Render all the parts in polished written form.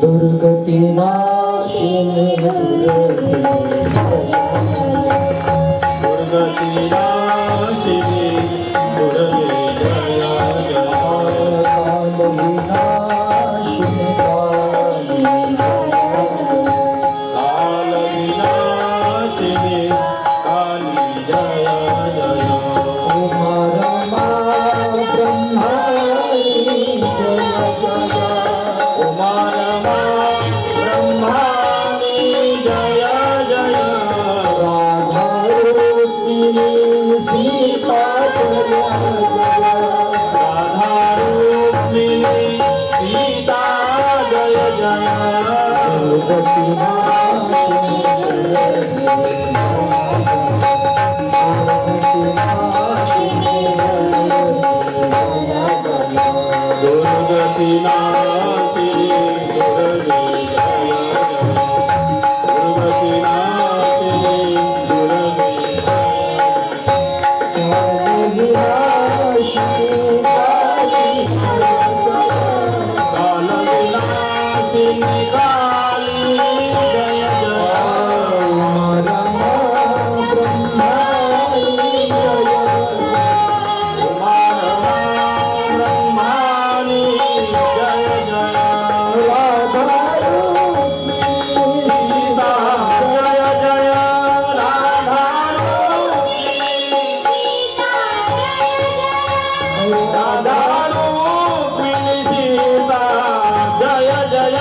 दुर्गती नाशिनी दुर्गती नाशिनी दुर्गे जय जय काल विनाशिनी काल विनाशिनी काली जय जय उमा रमा ब्रह्माणी जय जय उमा रमा ब्रह्माणी जय जय राधा रुक्मिणी सीता जय जय राधा रुक्मिणी सीता जय जय दुर्गती नाशिनी दुर्गती नाशिनी दुर्गे जय जय दुर्गती नाशिनी दुर्गे काल विनाशिनी काली जय जय उमा रमा ब्रह्माणी जय जय सीता जय जय राधा राधा रुक्मिणी सीता जय जय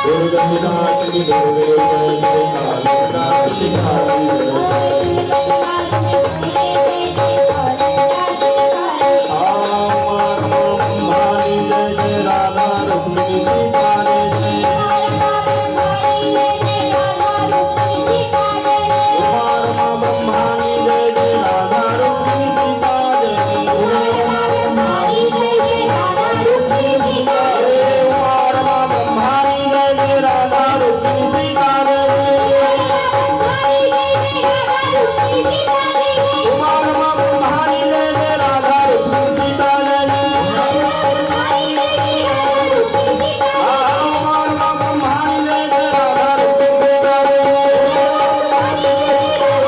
दुर्गति नाशिनी दुर्गे जय जय काली नाशिनी काली जय ब्रह्माणी जय जय राधा रुक्मिणी सीता जय जय उमा रमा ब्रह्माणी जय जय राधा रुक्मिणी सीता जय जय उमा रमा ब्रह्माणी जय जय राधा रुक्मिणी सीता जय जय उमा रमा ब्रह्माणी जय जय राधा रुक्मिणी सीता जय जय उमा रमा ब्रह्माणी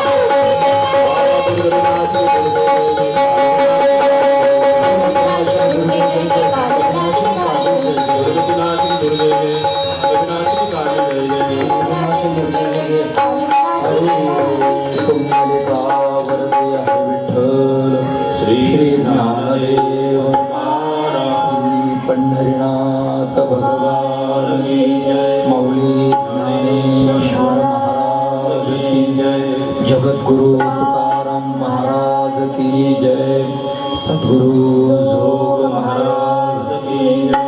जय जय राधा रुक्मिणी सीता श्री ज्ञानदेव पंढरीनाथ भगवान की जय मौली ज्ञानेश्वर महाराज की जय जगद्गुरु तुकाराम महाराज की जय सद्गुरु जोग महाराज की जय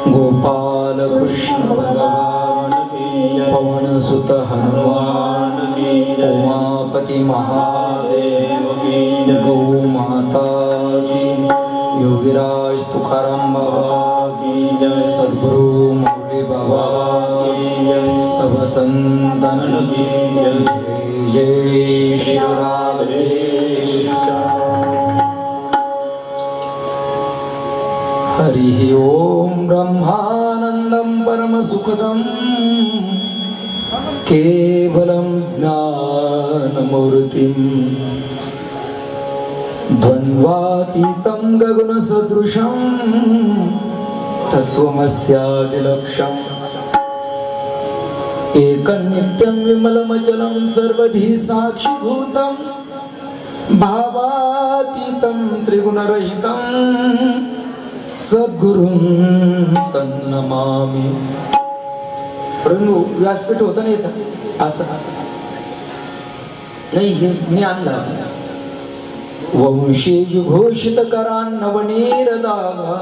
गोपाल कृष्ण भगवान की जय पवन सुत हनुमान की जय उमापति महादेव की जय गौ माता की योगीराज तुकाराम बाबा की जय सद्गुरु मौली बाबा की जय सब संतन की जय जय श्री राधे हरि ओम ब्रह्मानंदं परम सुखदं केवलं ज्ञानमूर्तिं द्वन्द्वातीतं गगनसदृशं तत्त्वमस्यादिलक्ष्यम् एकनित्यं विमलमचलं सर्वधी साक्षिभूतं भावातीतं त्रिगुणरहितं सद्गुरुं तन्नमामि. परंतु व्यासपीठ होतं नाही असं नाही हे मी आणला वंशीज घोषित करान्नवनीरदावा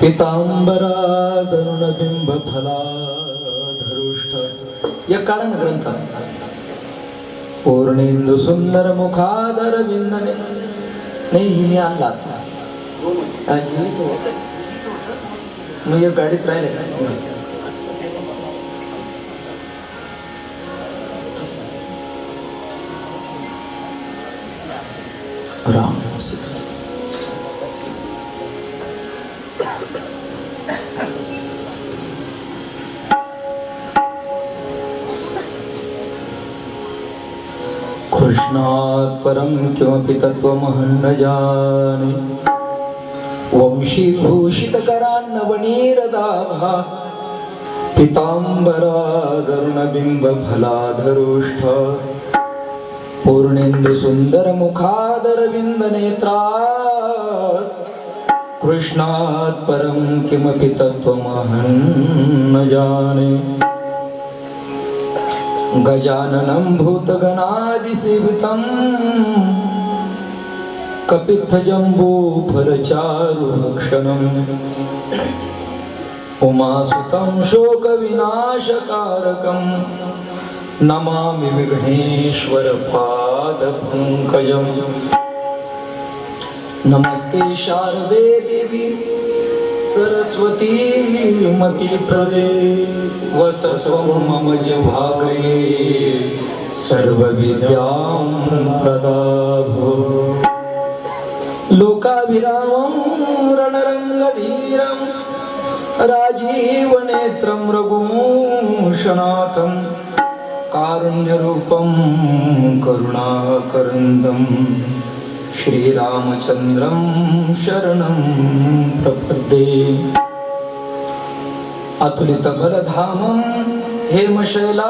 पितांबरादरुणबिंब फलाधरुष्ट या काळान ग्रंथ पूर्णेंदु सुंदर मुखादर विंदने नाही हे मी आणला मग या गाडीत राहिले राम कृष्णात् परं किमपि तत्त्वमहं न जाने वंशीभूषितकरान्नवनीरदाभा पीताम्बरादरुणबिम्बफलाधरोष्ठ पूर्णेन्दुसुन्दरमुखादरविन्दनेत्रात् कृष्णात् परं किमपि तत्त्वमहं न जाने गजाननं भूतगणादिसेवितं कपित्थजम्बूफलचारुभक्षणम् उमासुतं शोकविनाशकारकं नमामि विघ्नेश्वरपादपङ्कजम् नमस्ते शारदे देवी सरस्वती मतिप्रदे वसत्वं मम जिह्वाग्रे सर्वविद्यां प्रदाभो लोकाभिरामं रणरङ्गधीरं राजीवनेत्रं रघुवंशनाथं कारुण्यरूपं करुणाकरन्दं श्रीरामचन्द्रं शरणं प्रपद्ये अतुलितबलधामं हेमशैलावदेहं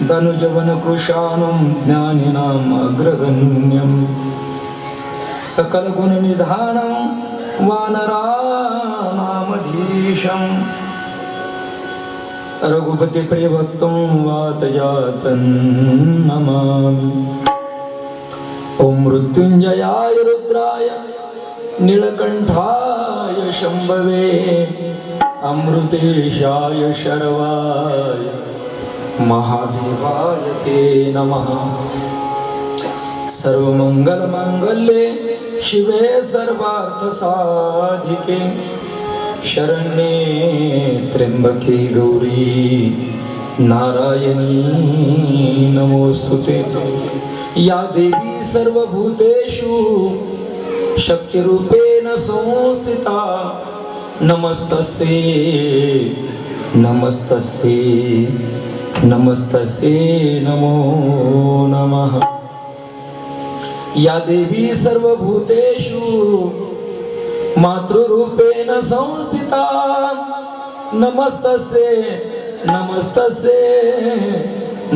दनुजवनकुशानं ज्ञानिनाम् अग्रगण्यं सकलगुणनिधानं वानराणामधीशं रघुपतिप्रियभक्तं वातजातं नमामि ॐ मृत्युञ्जयाय रुद्राय नीलकण्ठाय शम्भवे अमृतेशाय शर्वाय महादेवाय ते नमः सर्वमङ्गलमाङ्गल्ये शिवे सर्वार्थसाधिके शरण्ये त्र्यम्बके गौरी नारायणी नमोस्तुते या देवी सर्वभूतेषु शक्तिरूपेण संस्थिता नमस्तस्यै नमस्तस्यै नमस्तस्यै नमो नमः या देवी सर्वभूतेषु मातृरूपेण संस्थिता नमस्तस्यै नमस्तस्यै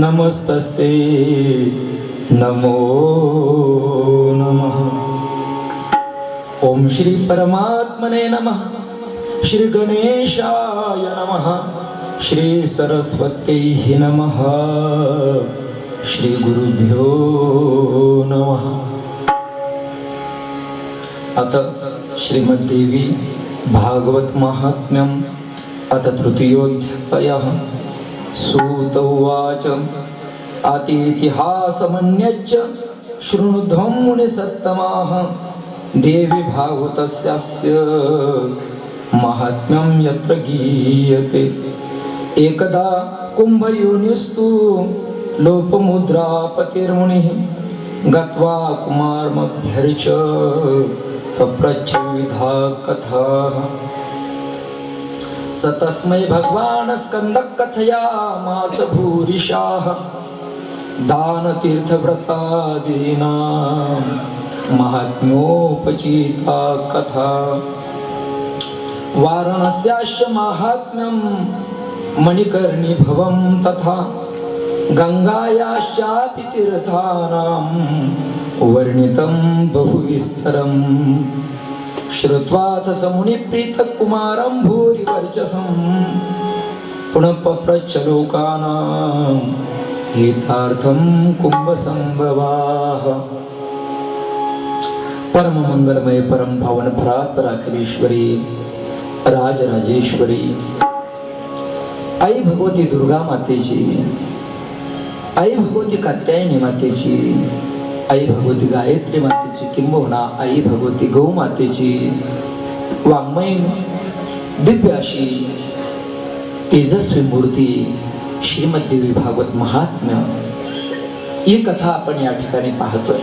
नमस्तस्यै नमो नमः ओम श्री परमात्मने नमः श्री गणेशाय नमः श्री सरस्वत्यै नमः श्री गुरुभ्यो नमः अथ श्रीमद्देवी भागवत महात्म्यम् अथ तृतीयोऽध्यायः सूत उवाच अतीतिहासमन्यच्च शृणुध्वं मुनिसत्तमाः देवी भागवतस्यास्य महात्म्यं यत्र गीयते एकदा कुम्भयोनिस्तु लोपमुद्रापतिर्मुनिः गत्वा कुमारमभ्यर्च पप्रच्छ विविधा कथाः स तस्मै भगवान् स्कन्दः कथयामास भूरिशाः दानतीर्थव्रतादीनां महात्म्योपचिता कथा वाराणस्याश्च माहात्म्यं मणिकर्णिभवं तथा गंगायाश्चापि तीर्थानां वर्णितं बहुविस्तरम् श्रुत्वाथ स मुनिप्रीतः कुमारं भूरिवर्चसं पुनः पप्रच्छ लोकानां हितार्थं कुंभसंभवाः परम मंगलमय परम पावन परात्पराखिलेश्वरी राजराजेश्वरी आई भगवती दुर्गा मातेची, आई भगवती कात्यायनी मातेची, आई भगवती गायत्री मातेची, किंबहुना आई भगवती गौ मातेची वाङ्मय दिव्य अशी तेजस्वी मूर्ती श्रीमद्देवी भागवत महात्म्य ही कथा आपण या ठिकाणी पाहतोय.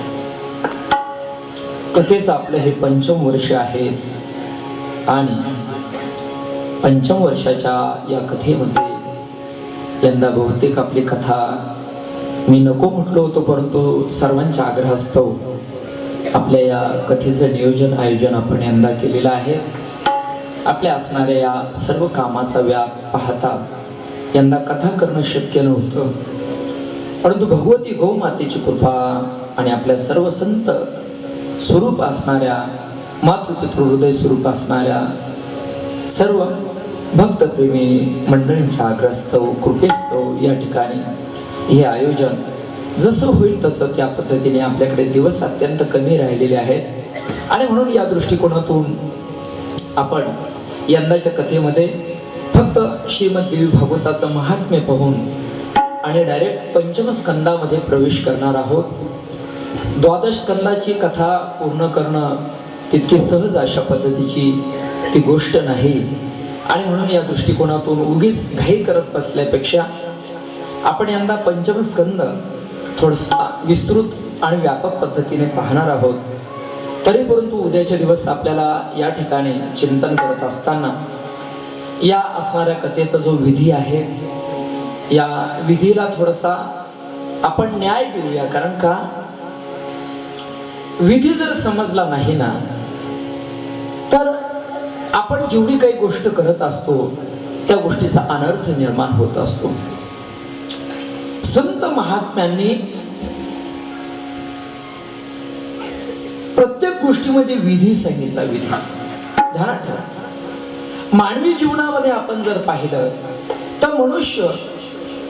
कथेचं आपलं हे पंचम वर्ष आहे आणि पंचम वर्षाच्या या कथेमध्ये यंदा बहुतेक आपली कथा मी नको म्हटलो होतो, परंतु सर्वांच्या आग्रहास्तव आपल्या या कथेचं नियोजन आयोजन आपण यंदा केलेलं आहे. आपल्या असणाऱ्या या सर्व कामाचा व्याप पाहता यंदा कथा करणं शक्य नव्हतं, परंतु भगवती गौमातेची कृपा आणि आपल्या सर्व संत स्वरूप असणाऱ्या मातृपितृ हृदय स्वरूप असणाऱ्या सर्व भक्तप्रेमी मंडळींच्या आग्रहास्तव कृपेस्तव या ठिकाणी हे आयोजन जसं होईल तसं त्या पद्धतीने आपल्याकडे दिवस अत्यंत कमी राहिलेले आहेत आणि म्हणून या दृष्टिकोनातून आपण यंदाच्या कथेमध्ये फक्त श्रीमद्देवी भागवताचं महात्म्य पाहून आणि डायरेक्ट पंचम स्कंदामध्ये प्रवेश करणार आहोत. द्वादश स्कंदाची कथा पूर्ण करणं तितकी सहज अशा पद्धतीची ती गोष्ट नाही आणि म्हणून या दृष्टिकोनातून उगीच घाई करत बसल्यापेक्षा आपण यंदा पंचम स्कंद थोडासा विस्तृत आणि व्यापक पद्धतीने पाहणार आहोत. तरी परंतु उद्याचे दिवस आपल्याला या ठिकाणी चिंतन करत असताना या असणाऱ्या कथेचा जो विधी आहे या विधीला थोडासा आपण न्याय देऊया. कारण का विधी जर समजला नाही ना तर आपण जेवढी काही गोष्ट करत असतो त्या गोष्टीचा अनर्थ निर्माण होत असतो. संत महात्म्यांनी प्रत्येक गोष्टीमध्ये विधी सांगितला. विधी ध्यानात ठेवा. मानवी जीवनामध्ये आपण जर पाहिलं तर मनुष्य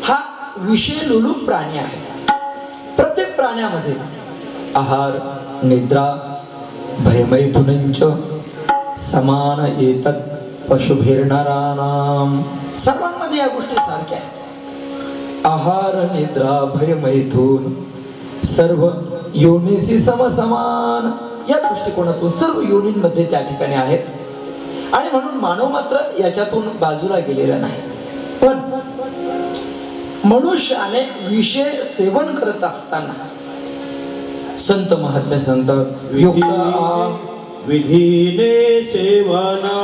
हा विषय लोलूप प्राणी आहे. प्रत्येक प्राण्यामध्ये आहार निद्रा भयमैथुनंच समान एतत् पशुभिर्नराणाम. सर्वांमध्ये या गोष्टी सारख्या आहेत. आहार निद्रा भय मैथुन सर्व योनीसी समसमान या दृष्टिकोनातून सर्व योनींमध्ये त्या ठिकाणी आहेत आणि म्हणून मानव मात्र याच्यातून बाजूला गेलेला नाही. पण मनुष्याने विषय सेवन करत असताना संत महात्मे सांगतात युक्त विधीने सेवना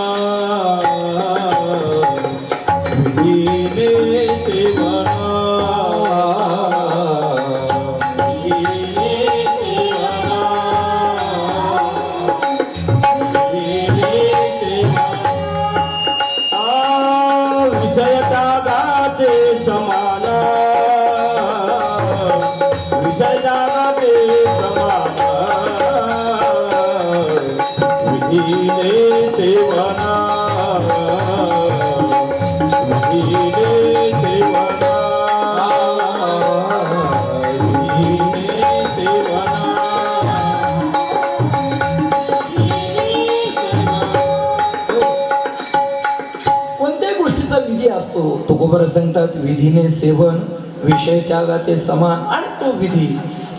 विधीने सेवना तुकोबर सांगतात विधीने सेवन विषय त्यागाते समान. आणि तो विधी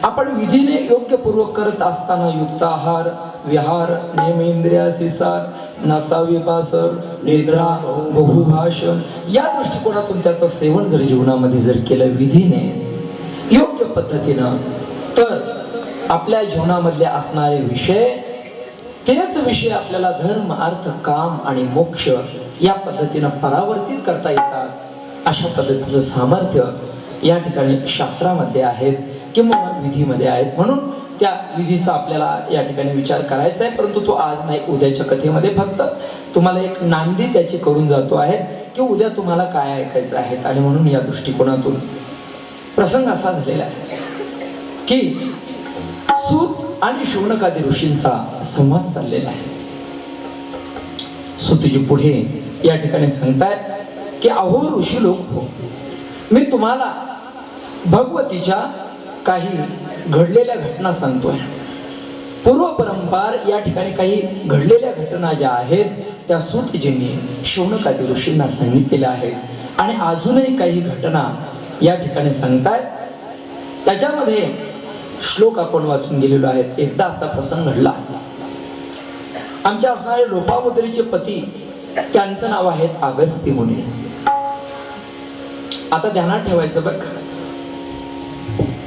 आपण विधीने योग्य पूर्वक करत असताना युक्त आहार विहार नेमेंद्रियासी सार नसाविपासर निद्रा बहुभाषण या दृष्टिकोनातून त्याचं सेवन जर जीवनामध्ये जर केलं विधीने योग्य पद्धतीनं तर आपल्या जीवनामधले असणारे विषय तेच विषय आपल्याला धर्म अर्थ काम आणि मोक्ष या पद्धतीनं परावर्तित करता येतात. अशा पद्धतीचं सामर्थ्य या ठिकाणी शास्त्रामध्ये आहेत किंवा विधीमध्ये आहेत. म्हणून त्या विधीचा आपल्याला या ठिकाणी विचार करायचा आहे, परंतु तो आज नाही उद्याच्या कथेमध्ये फक्त तुम्हाला एक नांदी त्याची करून जातो आहे की उद्या तुम्हाला काय ऐकायचं आहे. आणि म्हणून या दृष्टिकोनातून प्रसंग असा झालेला आहे की सूत आणि शौनकादी ऋषींचा संवाद चाललेला आहे. सूतजी पुढे या ठिकाणी सांगतायत की अहो ऋषी लोक हो, मी तुम्हाला भगवतीच्या काही घडलेल्या घटना सांगतोय. पूर्व परंपार या ठिकाणी काही घडलेल्या घटना ज्या आहेत त्या सूतजींनी शौनकादी ऋषींना सांगितलेल्या आहेत आणि अजूनही काही घटना या ठिकाणी सांगतायत. त्याच्यामध्ये श्लोक आपण वाचून गेलेलो आहे. एकदा असा प्रसंग घडला. आमच्या असणारे लोपामुद्रेचे पती त्यांचं नाव आहे अगस्त्य मुनी. आता ध्यानात ठेवायचं बघ,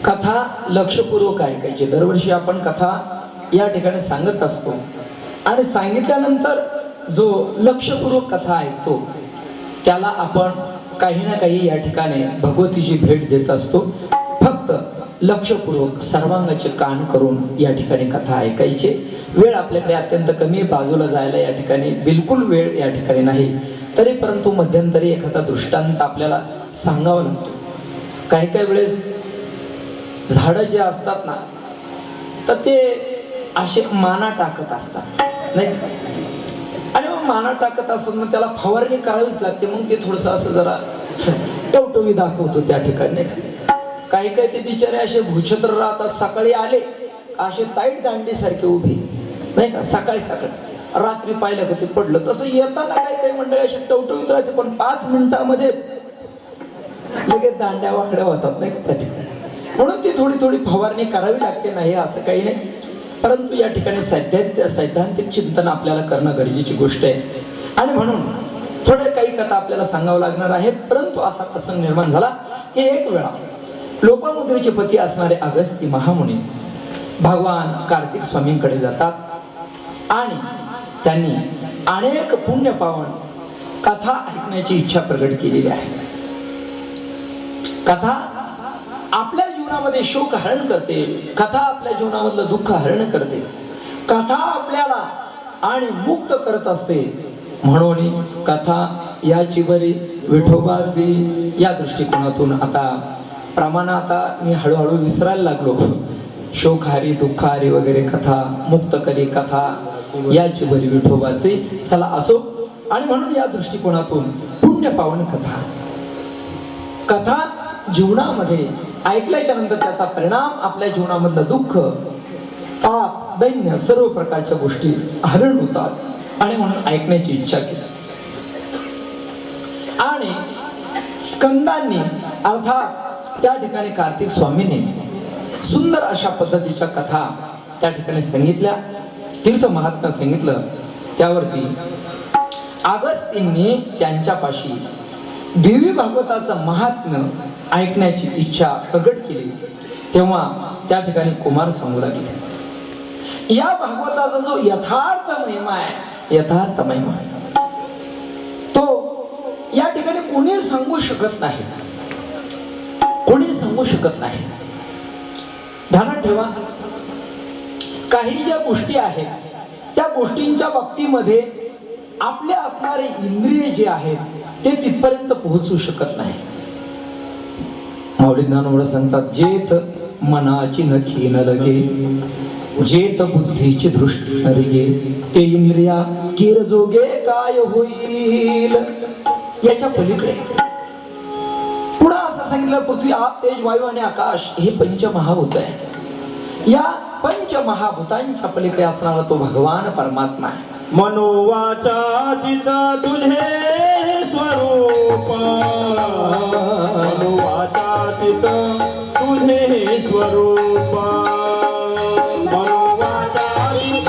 कथा लक्षपूर्वक ऐकायची. दरवर्षी आपण कथा या ठिकाणी सांगत असतो आणि सांगितल्यानंतर जो लक्षपूर्वक कथा ऐकतो त्याला आपण काही ना काही या ठिकाणी भगवतीची भेट देत असतो. फक्त लक्षपूर्वक सर्वांगाचे कान करून या ठिकाणी कथा ऐकायची. वेळ आपल्याकडे अत्यंत कमी आहे, बाजूला जायला या ठिकाणी बिलकुल वेळ या ठिकाणी नाही. तरी परंतु मध्यंतरी एखादा दृष्टांत आपल्याला सांगावा लागतो. काही काही वेळेस झाडं जे असतात ना, तर ते असे माना टाकत असतात नाही, आणि मग माना टाकत असताना त्याला फवारणी करावीच लागते. मग ते थोडस असं जरा टवटवी दाखवतो त्या ठिकाणी. काही काही ते बिचारे असे भूछत्र राहतात, सकाळी आले असे ताईट दांडी सारखे उभे नाही का, सकाळी सकाळी रात्री पाहिलं का ते पडलं. तसं येताना काही काही मंडळी असे टवटवीत राहते, पण 5 मिनिटांमध्येच लगेच दांड्या वाकड्या होतात नाही त्या ठिकाणी. म्हणून ती थोडी थोडी फवारणी करावी लागते, नाही असं काही नाही. परंतु या ठिकाणी सैद्धांतिक चिंतन आपल्याला करणं गरजेची गोष्ट आहे. आणि म्हणून थोडे काही कथा आपल्याला सांगावं लागणार आहेत. परंतु असा प्रसंग निर्माण झाला की एक वेळा लोपामुद्रेचे पती असणारे अगस्ती महामुनी भगवान कार्तिक स्वामींकडे जातात आणि त्यांनी अनेक पुण्य पावन कथा ऐकण्याची इच्छा प्रगट केलेली आहे. कथा आपल्या जीवनामध्ये शोक हरण करते, कथा आपल्या जीवनामधलं दुःख हरण करते, कथा आपल्याला आणि मुक्त करत असते. म्हणून कथा याची बरी विठोबाची या दृष्टिकोनातून आता प्रमाणात मी हळूहळू विसरायला लागलो. शोकहारी दुःखहारी वगैरे कथा, मुक्तकरी कथा याची बरी विठोबाची, चला असो. आणि म्हणून या दृष्टिकोनातून पुण्य पावन कथा जीवनामध्ये ऐकल्याच्या नंतर त्याचा परिणाम आपल्या जीवनामधलं दुःख, ताप, दैन्य सर्व प्रकारच्या गोष्टी हरण होतात. आणि म्हणून ऐकण्याची इच्छा केली. आणि स्कंदांनी अर्थात त्या ठिकाणी कार्तिक स्वामींनी सुंदर अशा पद्धतीच्या कथा त्या ठिकाणी सांगितल्या, तीर्थ महात्म्य सांगितलं. त्यावरती अगस्तींनी त्यांच्यापाशी देवी भागवताचं महात्म्य ऐकण्याची इच्छा प्रगट केली. तेव्हा त्या ठिकाणी कुमार सांगू लागले, या भागवताचा जो यथार्थ महिमा आहे, यथार्थ महिमा तो या ठिकाणी कोणी सांगू शकत नाही, कोणी सांगू शकत नाही. ध्यानात ठेवा, काही ज्या गोष्टी आहेत त्या गोष्टींच्या बाबतीमध्ये आपले असणारे इंद्रिय जे आहेत ते तिथपर्यंत पोहोचू शकत नाही. माऊली ज्ञानोबा सांगतात, जेथ मनाची नखी न लगे, जेथ बुद्धीची दृष्टी न रिगे, ते इंद्रिया किर जोगे काय होईल. याच्या पलीकडे पुढे असं सांगितलं, पृथ्वी आप तेज वायू आणि आकाश हे पंचमहाभूत आहे. या पंचमहाभूतांच्या पलीकडे असणारा तो भगवान परमात्मा आहे. मनोवाचातीत तुझे स्वरूप, मनोवाचातीत तुझे स्वरूप, मनोवाचातीत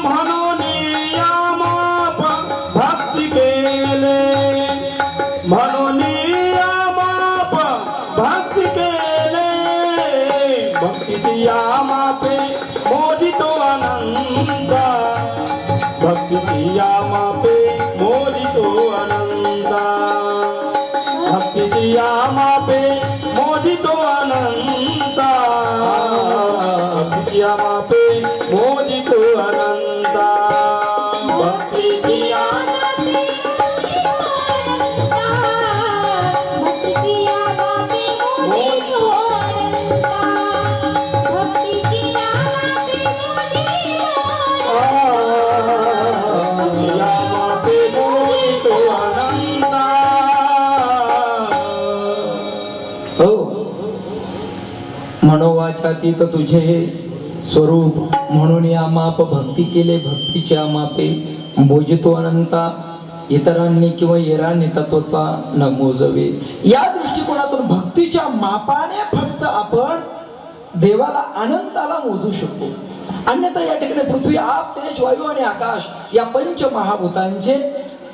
म्हणून यामाप भक्ती केले, म्हणून यामाप भक्ती केले, भक्तीची यामापे मोदितो आनंदा, भक्तीची यामापे मोदितो आनंदा, भक्तीची यामापे मोदितो आनंदा, भक्तीची यामापे मोदितो आनंदा, भक्तीची मनोवाचातीत तुझे स्वरूप, म्हणून या माप भक्ती केले, भक्तीच्या मापे मोजितो अनंता, इतरांनी किंवा येरांनी तत्वता न मोजवे. या दृष्टिकोनातून भक्तीच्या मापाने फक्त आपण देवाला अनंताला मोजू शकतो. अन्यथा या ठिकाणी पृथ्वी आप तेज वायू आणि आकाश या पंचमहाभूतांचे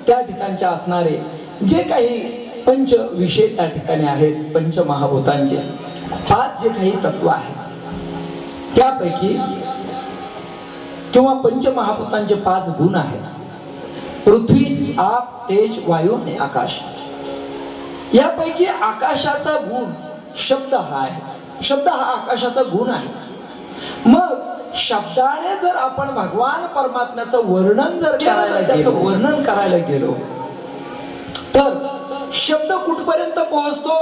त्या ठिकाणचे असणारे जे काही पंच विषय त्या ठिकाणी आहेत, पंचमहाभूतांचे 5 जे काही तत्व आहेत त्यापैकी किंवा पंचमहाभूतांचे 5 गुण आहेत. पृथ्वी, आप, तेज, वायू आणि आकाश. यापैकी आकाशाचा गुण शब्द हा आहे. शब्द हा आकाशाचा गुण आहे. मग शब्दाने जर आपण भगवान परमात्म्याचं वर्णन जर वर्णन करायला गेलो तर शब्द कुठपर्यंत पोहोचतो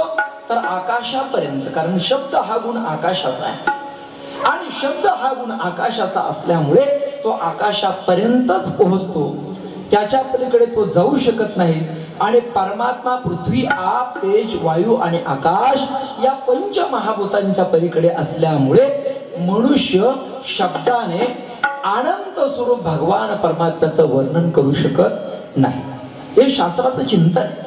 तर आकाशापर्यंत. कारण शब्द हा गुण आकाशाचा आहे आणि शब्द हा गुण आकाशाचा असल्यामुळे तो आकाशापर्यंतच पोहोचतो. त्याच्या पलीकडे तो जाऊ शकत नाही. आणि परमात्मा पृथ्वी, आप, तेज, वायू आणि आकाश या पंचमहाभूतांच्या पलीकडे असल्यामुळे मनुष्य शब्दाने अनंत स्वरूप भगवान परमात्म्याचं वर्णन करू शकत नाही. हे शास्त्राचं चिंतन आहे.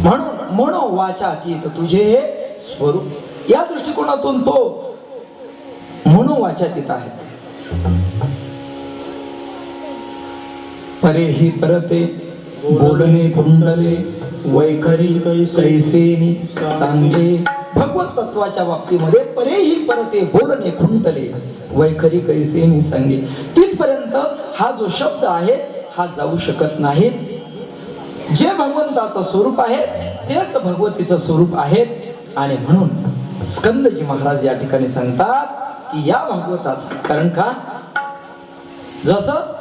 म्हणून मनोवाचातीत तुझे हे स्वरूप, या दृष्टिकोनातून तो मनोवाचातीत आहे. परे ही परते बोलणे कुंडले वैखरी कैसेनी सांगे. भगवत तत्वाच्या बाबतीमध्ये परे ही परते बोलणे खुंटले वैखरी कैसेनी सांगे. तिथपर्यंत हा जो शब्द आहे हा जाऊ शकत नाही. जे भगवंताचं स्वरूप आहे तेच भगवतीचं स्वरूप आहे. आणि म्हणून स्कंदजी महाराज या ठिकाणी सांगतात की या भागवताचं, कारण का जसं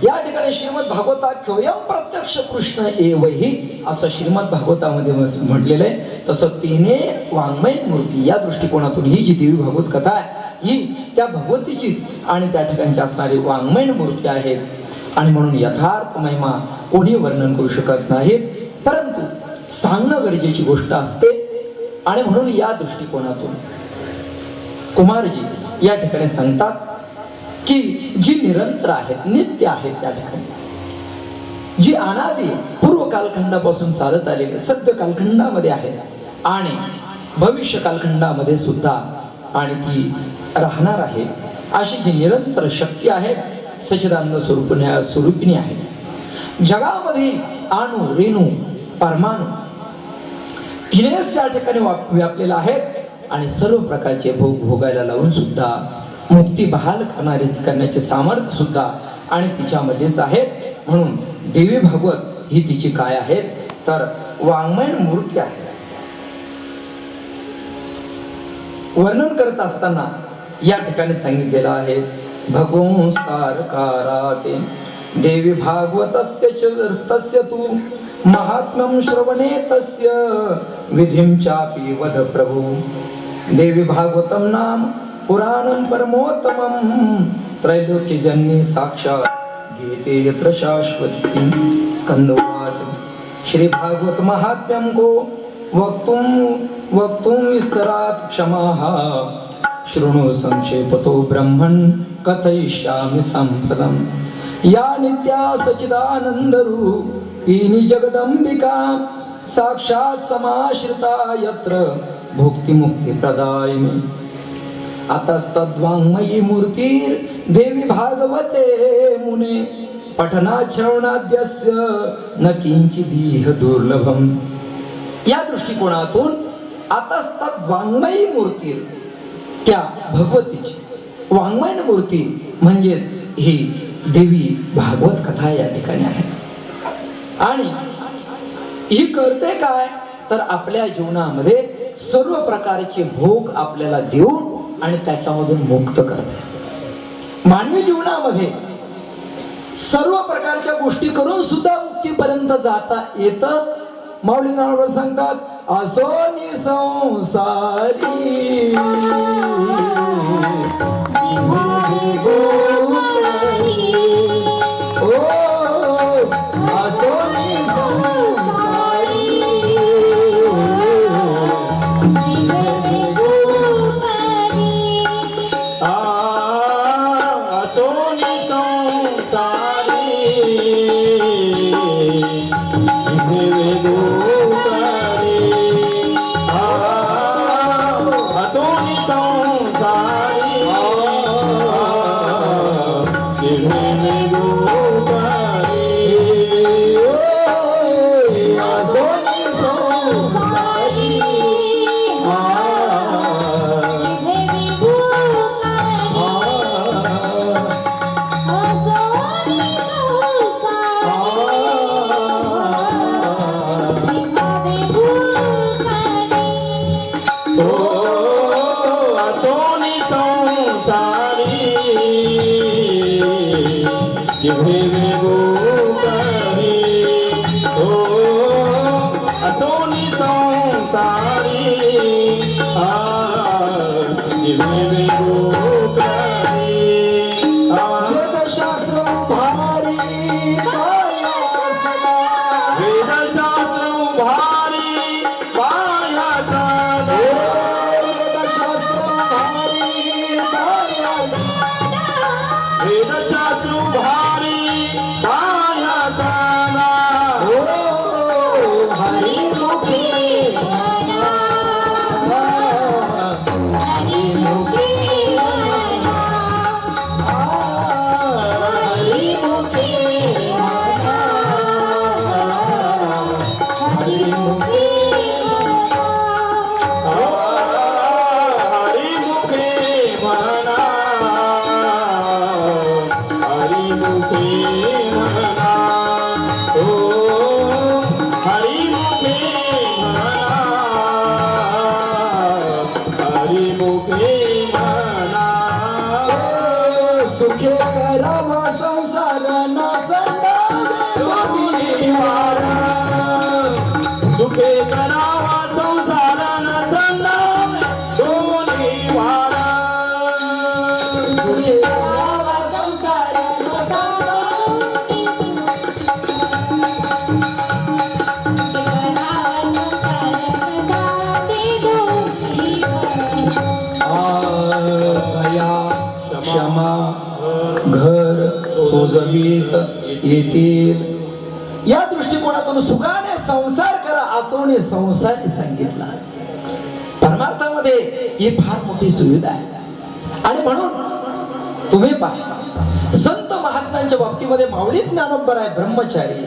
या ठिकाणी श्रीमद भागवताख्योयम प्रत्यक्ष कृष्ण एवही असं श्रीमद भागवतामध्ये म्हटलेलं आहे, तसं तिने वाङ्मय मूर्ती या दृष्टिकोनातून ही जी देवी भागवत कथा आहे ही त्या भगवतीचीच आणि त्या ठिकाणची असणारी वाङ्मय मूर्ती आहे. आणि म्हणून यथार्थ महिमा कोणी वर्णन करू शकत नाही, परंतु सांगणं गरजेची गोष्ट असते. आणि म्हणून या दृष्टिकोनातून कुमारजी या ठिकाणी सांगतात की जी निरंतर आहेत, नित्य आहेत, त्या ठिकाणी जी अनादी पूर्व कालखंडापासून चालत आलेली सद्य कालखंडामध्ये आहे आणि भविष्य कालखंडामध्ये सुद्धा आणि ती राहणार आहे, अशी जी निरंतर शक्ती आहे सच्चिदानंद स्वरूपिणी आहे. जगामध्ये अणु, रेणू, परमाणु तिनेच त्या ठिकाणी व्यापलेला आहे आणि सर्व प्रकारचे भोग भोगायला लावून सुद्धा मुक्ती बहाल करण्याचे सामर्थ्य सुद्धा आणि तिच्यामध्येच आहे. म्हणून देवी भागवत ही तिची काय आहे तर वाङ्मय मूर्ती आहे. वर्णन करत असताना या ठिकाणी सांगितलेलं आहे भगवंस्तारकाराते देवी भागवतस्य तु महात्म्यं श्रवणे तस्य विधिं चापि वद प्रभु. देवी भागवतं नाम पुराणं परमोत्तमं त्रैलोक्यजन्य साक्षात् गीते यत्र शाश्वती. स्कंद उवाच श्री भागवत महात्म्यं को वक्तुं विस्तरात् क्षमाः शृणु संक्षेपतो ब्रह्मन् कथयिष्यामि सम्पदम्. या नित्या सच्चिदानन्दरूपिणी जगदम्बिका साक्षात् समाश्रिता यत्र भुक्ति मुक्ति प्रदायिनी. अतस्तद्वाङ्मयी मूर्तिर् देवी भागवते मुने पठनात् श्रवणाद्यस्य न किंचिदीह दुर्लभम. या दृष्टिकोनातून अतस्तद्वाङ्मयी मूर्ती त्या भगवतीची वाङ्मय मूर्ती म्हणजेच ही देवी भागवत कथा या ठिकाणी आहे. आणि ही करते काय तर आपल्या जीवनामध्ये सर्व प्रकारचे भोग आपल्याला देऊन आणि त्याच्यामधून मुक्त करते. मानवी जीवनामध्ये सर्व प्रकारच्या गोष्टी करून सुद्धा मुक्तीपर्यंत जाता येतं. माऊली नावावर सांगतात असोनी संसारी जिभे वेगो करी हो असोनी संसारी जिभे वेगो करी वेदशास्त्र भारी माया सदा वेदशास्त्र भारी माया सदा वेदशास्त्र भारी माया वेदशास्त्र भारी माया सदा हरी मुखी सुखे करावा संसार ना सुखे करावा संसार न संडावे दोन्ही वारा सुखे करावा संसार ना दया क्षमा घर सोजवीत येतील या दृष्टिकोनातून सुखाने संसार करा असोने संसार सांगितला. परमार्थामध्ये ही फार मोठी सुविधा आहे आणि म्हणून तुम्ही पहा संत महात्म्यांच्या बाबतीमध्ये माऊली ज्ञानोबराय ब्रह्मचारी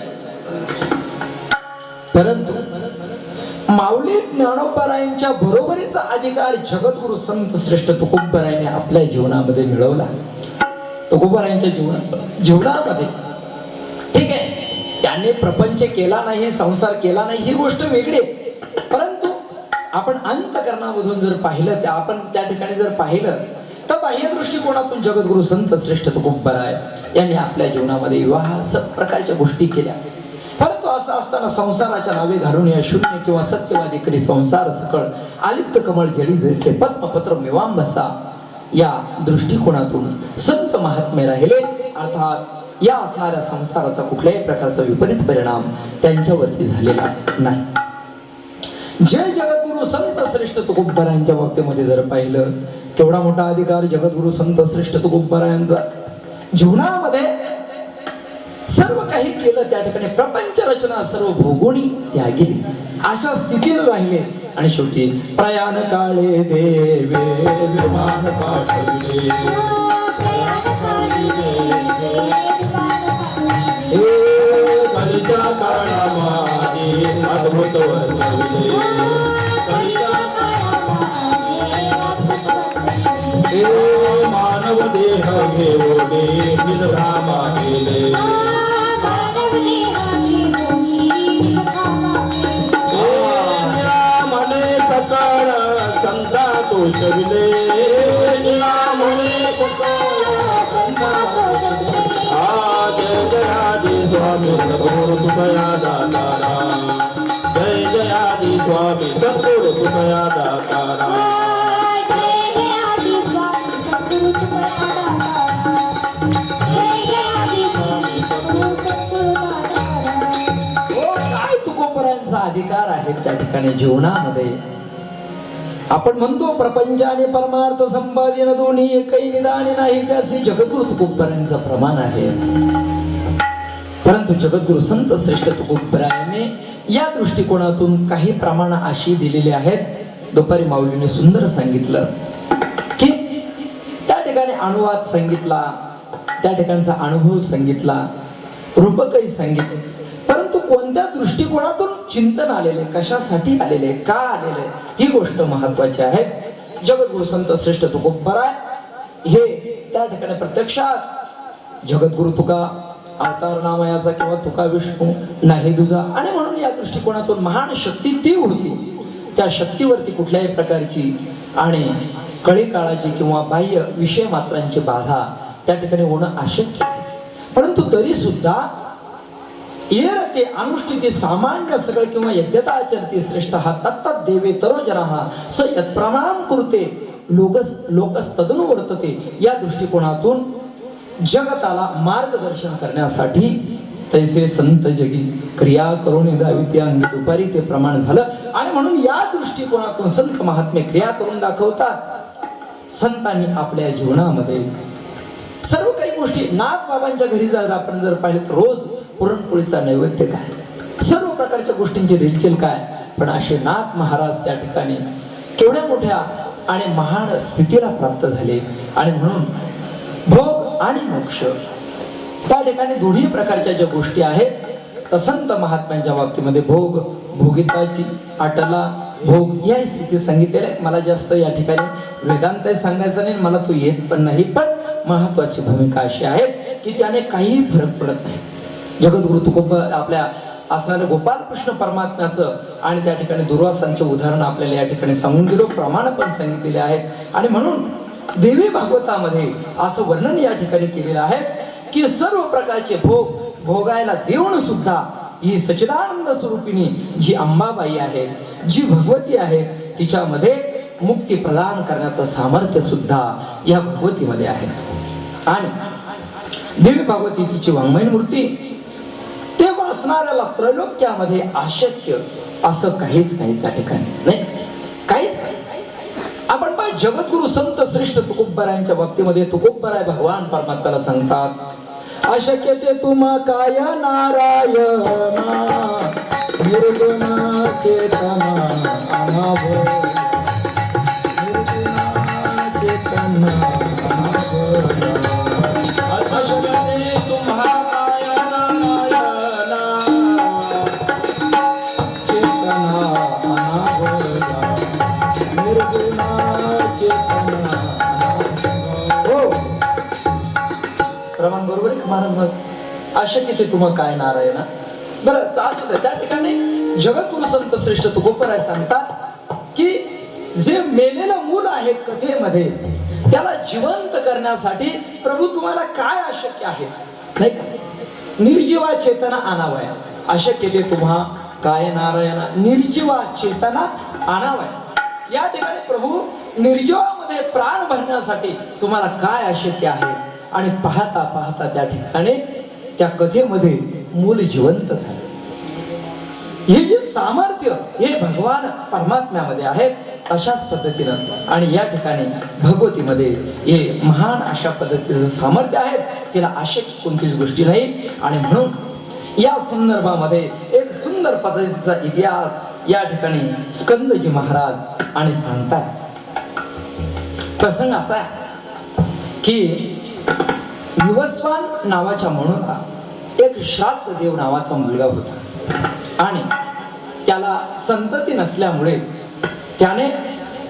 परंतु माऊली ज्ञानोबरायांच्या बरोबरीचा अधिकार जगद्गुरु संत श्रेष्ठ तुकोबरायांनी आपल्या जीवनामध्ये मिळवला. तुकोबरायांच्या जीवनामध्ये ठीक आहे त्यांनी प्रपंच केला नाही संसार केला नाही ही गोष्ट वेगळी आहे. परंतु आपण अंतकरणामधून जर पाहिलं आपण त्या ठिकाणी जर पाहिलं तर बाह्य दृष्टिकोनातून जगद्गुरु संत श्रेष्ठ तुकोबराय यांनी आपल्या जीवनामध्ये विवाह सब प्रकारच्या गोष्टी केल्या. परंतु असं असताना संसाराच्या नावे घालून या शून्य किंवा सत्यवादी करी संसार सकळ आलिप्त कमळ जडी जैसे पद्मपत्र मिवांबसा या दृष्टिकोनातून संत महात्मे राहिले. अर्थात या असणाऱ्या संसाराचा कुठल्याही प्रकारचा विपरीत परिणाम त्यांच्यावरती झालेला नाही. जय जगद्गुरु संत श्रेष्ठ तुकोबरायांच्या बाबतीमध्ये जर पाहिलं केवढा मोठा अधिकार जगद्गुरु संत श्रेष्ठ तुकोबरायांचा जीवनामध्ये सर्व काही केलं त्या ठिकाणी प्रपंच रचना सर्व भोगोनी त्यागिली अशा स्थितीला राहिले आणि शेवटी प्रयाण काळे देवे विमान पाठविले कलिता काळामध्ये अद्भुत वर्तविले मानव देह घेऊने निजभ्रामा केले मने सकळ संता तोषविले मने जय जयादी स्वामी सद्गुरु तुकया दातारा जय जयादी स्वामी सद्गुरु तुकया दातारा काय तुकोबरायांचा अधिकार आहे त्या ठिकाणी जीवनामध्ये आपण म्हणतो प्रपंच आणि परमार्थ संपादन दोन्ही एकही निदान नाही त्याचे जगद्गुरु तुकोबरायांचं प्रमाण आहे. परंतु जगद्गुरु संत श्रेष्ठ तुकोबरायांनी या दृष्टिकोनातून काही प्रमाण अशी दिलेली आहेत. दुपारी माऊलीने सुंदर सांगितलं की त्या ठिकाणी अनुवाद सांगितला त्या ठिकाणचा अनुभव सांगितला रूपकही सांगितले. परंतु कोणत्या दृष्टिकोनातून चिंतन आलेले कशासाठी आलेले का आलेले ही गोष्ट महत्वाची आहे. जगद्गुरु संत श्रेष्ठ तुकोबराय हे त्या ठिकाणी प्रत्यक्षात जगद्गुरु तुका अवतार नामयाचा किंवा तुका विष्णू नाही दुजा आणि म्हणून या दृष्टिकोनातून महान शक्ती ती होती. त्या शक्तीवरती कुठल्याही प्रकारची आणि कळी काळाची किंवा बाह्य विषय मात्रांची बाधा त्या ठिकाणी होणं अशक्य आहे. परंतु तरी सुद्धा येर ते अनुष्ठिते सामान्य सगळं किंवा यज्ञता आचरते श्रेष्ठ हा तत्तत् देवे तरोजनः स यत् प्रणाम कुरुते लोकस तदनु वर्तते. या दृष्टिकोनातून जगताला मार्गदर्शन करण्यासाठी तैसे संत जगी क्रिया करून द्यावी त्या अंगी दुपारी ते प्रमाण झालं. आणि म्हणून या दृष्टिकोनातून संत महात्मे क्रिया करून दाखवतात. संतांनी आपल्या जीवनामध्ये सर्व काही गोष्टी नाथ बाबांच्या घरी जर आपण जर पाहिलं तर रोज पुरणपोळीचा नैवेद्य काय, सर्व प्रकारच्या गोष्टींची रेलचेल काय, पण असे नाथ महाराज त्या ठिकाणी केवढ्या मोठ्या आणि महान स्थितीला प्राप्त झाले. आणि म्हणून भोग आणि मोक्ष त्या ठिकाणी दोन्ही प्रकारच्या ज्या गोष्टी आहेत तर संत महात्म्यांच्या बाबतीमध्ये भोग, भोगिताची आटला भोग या स्थितीत सांगितलेलं आहे. मला जास्त या ठिकाणी वेदांत सांगायचं नाही, मला तो येत पण नाही, पण महत्वाची भूमिका अशी आहे की त्याने काही फरक पडत नाही. जगद्गुरु तुकोब आपल्या असणाऱ्या गोपाल कृष्ण परमात्म्याचं आणि त्या ठिकाणी दुर्वासांचे उदाहरण आपल्याला या ठिकाणी सांगून दिलो, प्रमाण पण सांगितलेले आहेत. आणि म्हणून देवी भागवतामध्ये असं वर्णन या ठिकाणी केलेलं आहे की सर्व प्रकारचे भोग भोगायला देऊन सुद्धा ही सच्चिदानंद स्वरूपिणी जी अंबाबाई आहे, जी भगवती आहे, तिच्यामध्ये मुक्ती प्रदान करण्याचं सामर्थ्य सुद्धा या भगवतीमध्ये आहे. आणि देवी भागवती तिची वाङ्मयीन मूर्ती ते वाचणाऱ्याला त्रैलोक्यामध्ये अशक्य असं काहीच नाही त्या ठिकाणी, नाही काहीच नाही. आपण पाय जगद्गुरु संत श्रेष्ठ तुकोबरायांच्या बाबतीमध्ये तुकोबराय भगवान परमात्म्याला सांगतात अशक्य ते तुम्हा काय नारायणा निर्गुणा चेतना अनाभ निर्गुणा चेतना अशक्य तुम्हा काय नारायणा चेतना अनाभ निर्गुणा चेतना हो प्रमाण बरोबर आहे महाराज. मग अशक्य ते तुम्हा काय नारायण. बरं असं त्या ठिकाणी जगद्गुरु संत श्रेष्ठ तुकोबराय सांगतात की जे मेलेलं मूल आहे कथेमध्ये त्याला जिवंत करण्यासाठी प्रभू तुम्हाला काय अशक्य आहे, नाही का. निर्जीवा चेतना आणावया अशक्य ते तुम्हा काय नारायण निर्जीवा चेतना आणावया. या ठिकाणी प्रभू निर्जीवामध्ये प्राण भरण्यासाठी तुम्हाला काय अशक्य आहे. आणि पाहता पाहता त्या ठिकाणी त्या कथेमध्ये मूल जिवंत झाले. हे जे सामर्थ्य हे भगवान परमात्म्यामध्ये आहे अशाच पद्धतीनं आणि या ठिकाणी भगवतीमध्ये हे महान अशा पद्धतीचं सामर्थ्य आहे, तिला अशक्य कोणतीच गोष्टी नाही. आणि म्हणून या संदर्भामध्ये एक सुंदर पद्धतीचा इतिहास या ठिकाणी स्कंदजी महाराज आणि सांगतात. प्रसंग असा आहे की विवस्वान नावाच्या म्हणूनला एक श्राद्ध देव नावाचा मुलगा होता आणि त्याला संतती नसल्यामुळे त्याने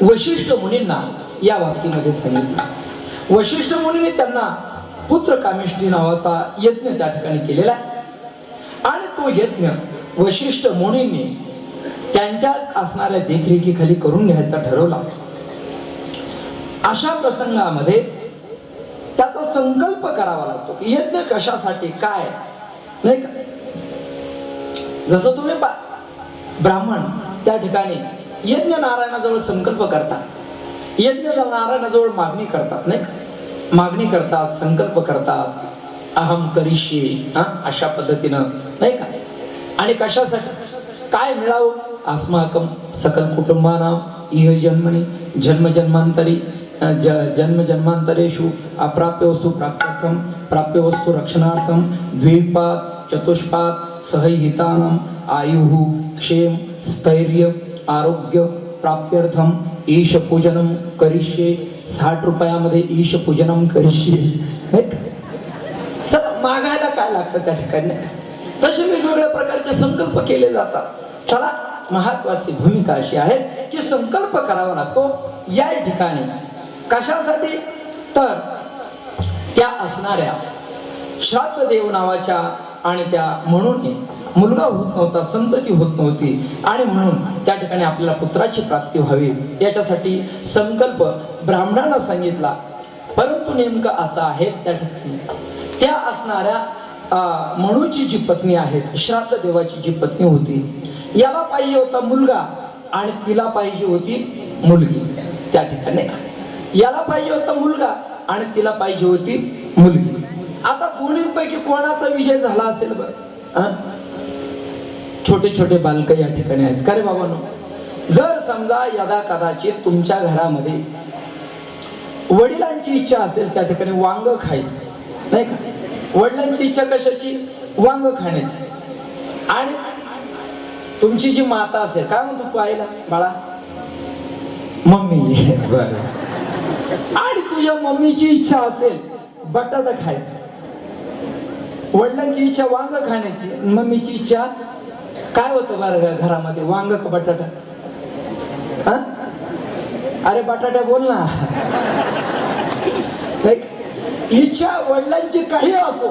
वशिष्ठ मुनींना या बाबतीमध्ये सांगितलं. वशिष्ठ मुनीने त्यांना पुत्र कामेष्टी नावाचा यज्ञ त्या ठिकाणी केलेला आहे आणि तो यज्ञ वशिष्ठ मुनींनी त्यांच्याच असणाऱ्या देखरेखीखाली करून घ्यायचा ठरवला. अशा प्रसंगामध्ये त्याचा संकल्प करावा लागतो की यज्ञ कशासाठी काय, नाही का. जसं तुम्ही ब्राह्मण त्या ठिकाणी यज्ञ नारायणाजवळ संकल्प करतात, यज्ञ नारायणाजवळ मागणी करतात, नाही मागणी करतात, संकल्प करतात, अहम करिष्ये अशा पद्धतीनं, नाही का. आणि कशासाठी काय मिळावं, अस्माकं सकल कुटुंबानां इह जन्मनि जन्म जन्मांतरी जन्म जन्मांतरेषु अप्राप्य वस्तु प्राप्त्यर्थम प्राप्य वस्तु रक्षणार्थम द्विपाद चतुष्पाद सहहितानां आयुः क्षेम स्थैर्य आरोग्य प्राप्त्यर्थम ईश पूजनम करिष्ये. 60 रुपयामध्ये ईश पूजनम करिष्ये. तर मागायला काय लागतं त्या ठिकाणी, तसे वेगवेगळ्या प्रकारचे संकल्प केले जातात. चला महत्वाची भूमिका अशी आहे की संकल्प करावा लागतो या ठिकाणी. कशासाठी तर त्या असणाऱ्या श्राद्ध देव नावाच्या आणि त्या म्हणून मुलगा होत नव्हता, संतती होत नव्हती आणि म्हणून त्या ठिकाणी आपल्याला पुत्राची प्राप्ती व्हावी याच्यासाठी संकल्प ब्राह्मणांना सांगितला. परंतु नेमकं असं आहे त्या ठिकाणी त्या असणाऱ्या मनुची जी पत्नी आहे, श्राद्ध देवाची जी पत्नी होती, याला पाहिजे होता मुलगा आणि तिला पाहिजे होती मुलगी. त्या ठिकाणी याला पाहिजे होता मुलगा आणि तिला पाहिजे होती मुलगी. आता दोन्हीपैकी कोणाचा विजय झाला असेल बरं? छोटे छोटे बालक या ठिकाणी आहेत का रे बाबांनो? जर समजा यदा कदाचित तुमच्या घरामध्ये वडिलांची इच्छा असेल त्या ठिकाणी वांग खायचं, नाही का? वडिलांची इच्छा कशाची? वांग खाण्याची. आणि तुमची जी माता असेल, काय म्हणतो तू आईला? बाळा, मम्मी. बर. आणि तुझ्या मम्मीची इच्छा असेल बटाटा खायचा. वडिलांची इच्छा वांग खाण्याची, मम्मीची इच्छा काय होतं बरं घरामध्ये? वांग का बटाटा? अरे बटाटा बोल ना. इच्छा वडिलांची काही असो,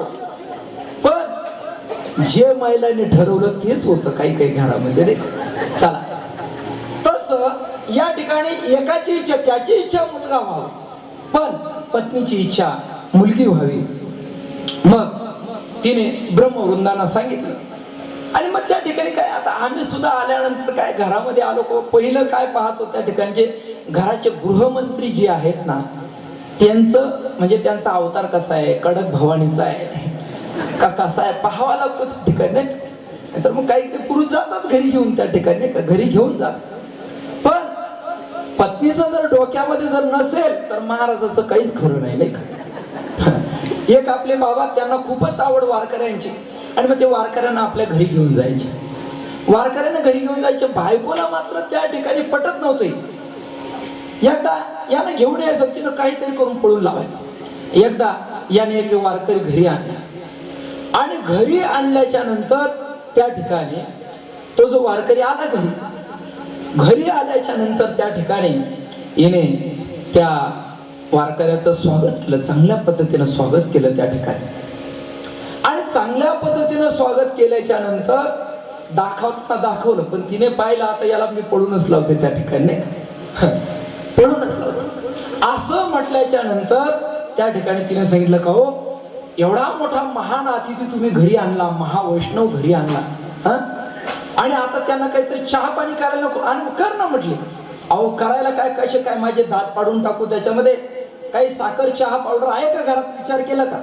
पण जे महिलांनी ठरवलं तेच होतं काही काही घरामध्ये रे. चला, तस या ठिकाणी एकाची इच्छा, त्याची इच्छा मुलगा व्हावा, पण पत्नीची इच्छा मुलगी व्हावी. मग तिने ब्रह्मवृंदांना सांगितलं. आणि मग त्या ठिकाणी काय, आता आम्ही सुद्धा आल्यानंतर काय घरामध्ये आलो, पहिलं काय पाहतो त्या ठिकाणचे घराचे गृहमंत्री जे आहेत ना, त्यांचं म्हणजे त्यांचा अवतार कसा आहे, कडक भवानीचा आहे का कसा आहे पाहावा लागतो त्या ठिकाणी. तर मग काही काही पुरुष जातात घरी घेऊन, त्या ठिकाणी घरी घेऊन जात. पण पत्नीचं जर डोक्यामध्ये जर नसेल तर महाराजाचं काहीच खरं नाही, नाही का? एक आपले बाबा, त्यांना खूपच आवड वारकऱ्यांची, आणि मग ते वारकऱ्यांना आपल्या घरी घेऊन जायचे. वारकऱ्यांना घरी घेऊन जायचे. बायकोला मात्र त्या ठिकाणी पटत नव्हते. एकदा यानं घेऊन यायचं, तिनं काहीतरी करून पळून लावायचं. एकदा याने एक वारकरी घरी आणला, आणि घरी आणल्याच्या नंतर त्या ठिकाणी तो जो वारकरी आला घरी आल्याच्या नंतर त्या ठिकाणी येणे त्या वारकऱ्याचं स्वागत केलं, चांगल्या पद्धतीनं स्वागत केलं त्या ठिकाणी. आणि चांगल्या पद्धतीनं स्वागत केल्याच्या नंतर दाखवलं, पण तिने पाहिलं आता याला मी पळूनच लावते त्या ठिकाणी, पळूनच लावते असं म्हटल्याच्या नंतर त्या ठिकाणी तिने सांगितलं, का हो एवढा मोठा महान अतिथी तुम्ही घरी आणला, महावैष्णव घरी आणला, आणि आता त्यांना काहीतरी चहा पाणी करायला नको? आणि कर ना म्हटले. अहो करायला काय, कसे काय माझे दात पाडून टाकू त्याच्यामध्ये? काही साखर चहा पावडर आहे का घरात? विचार केला का?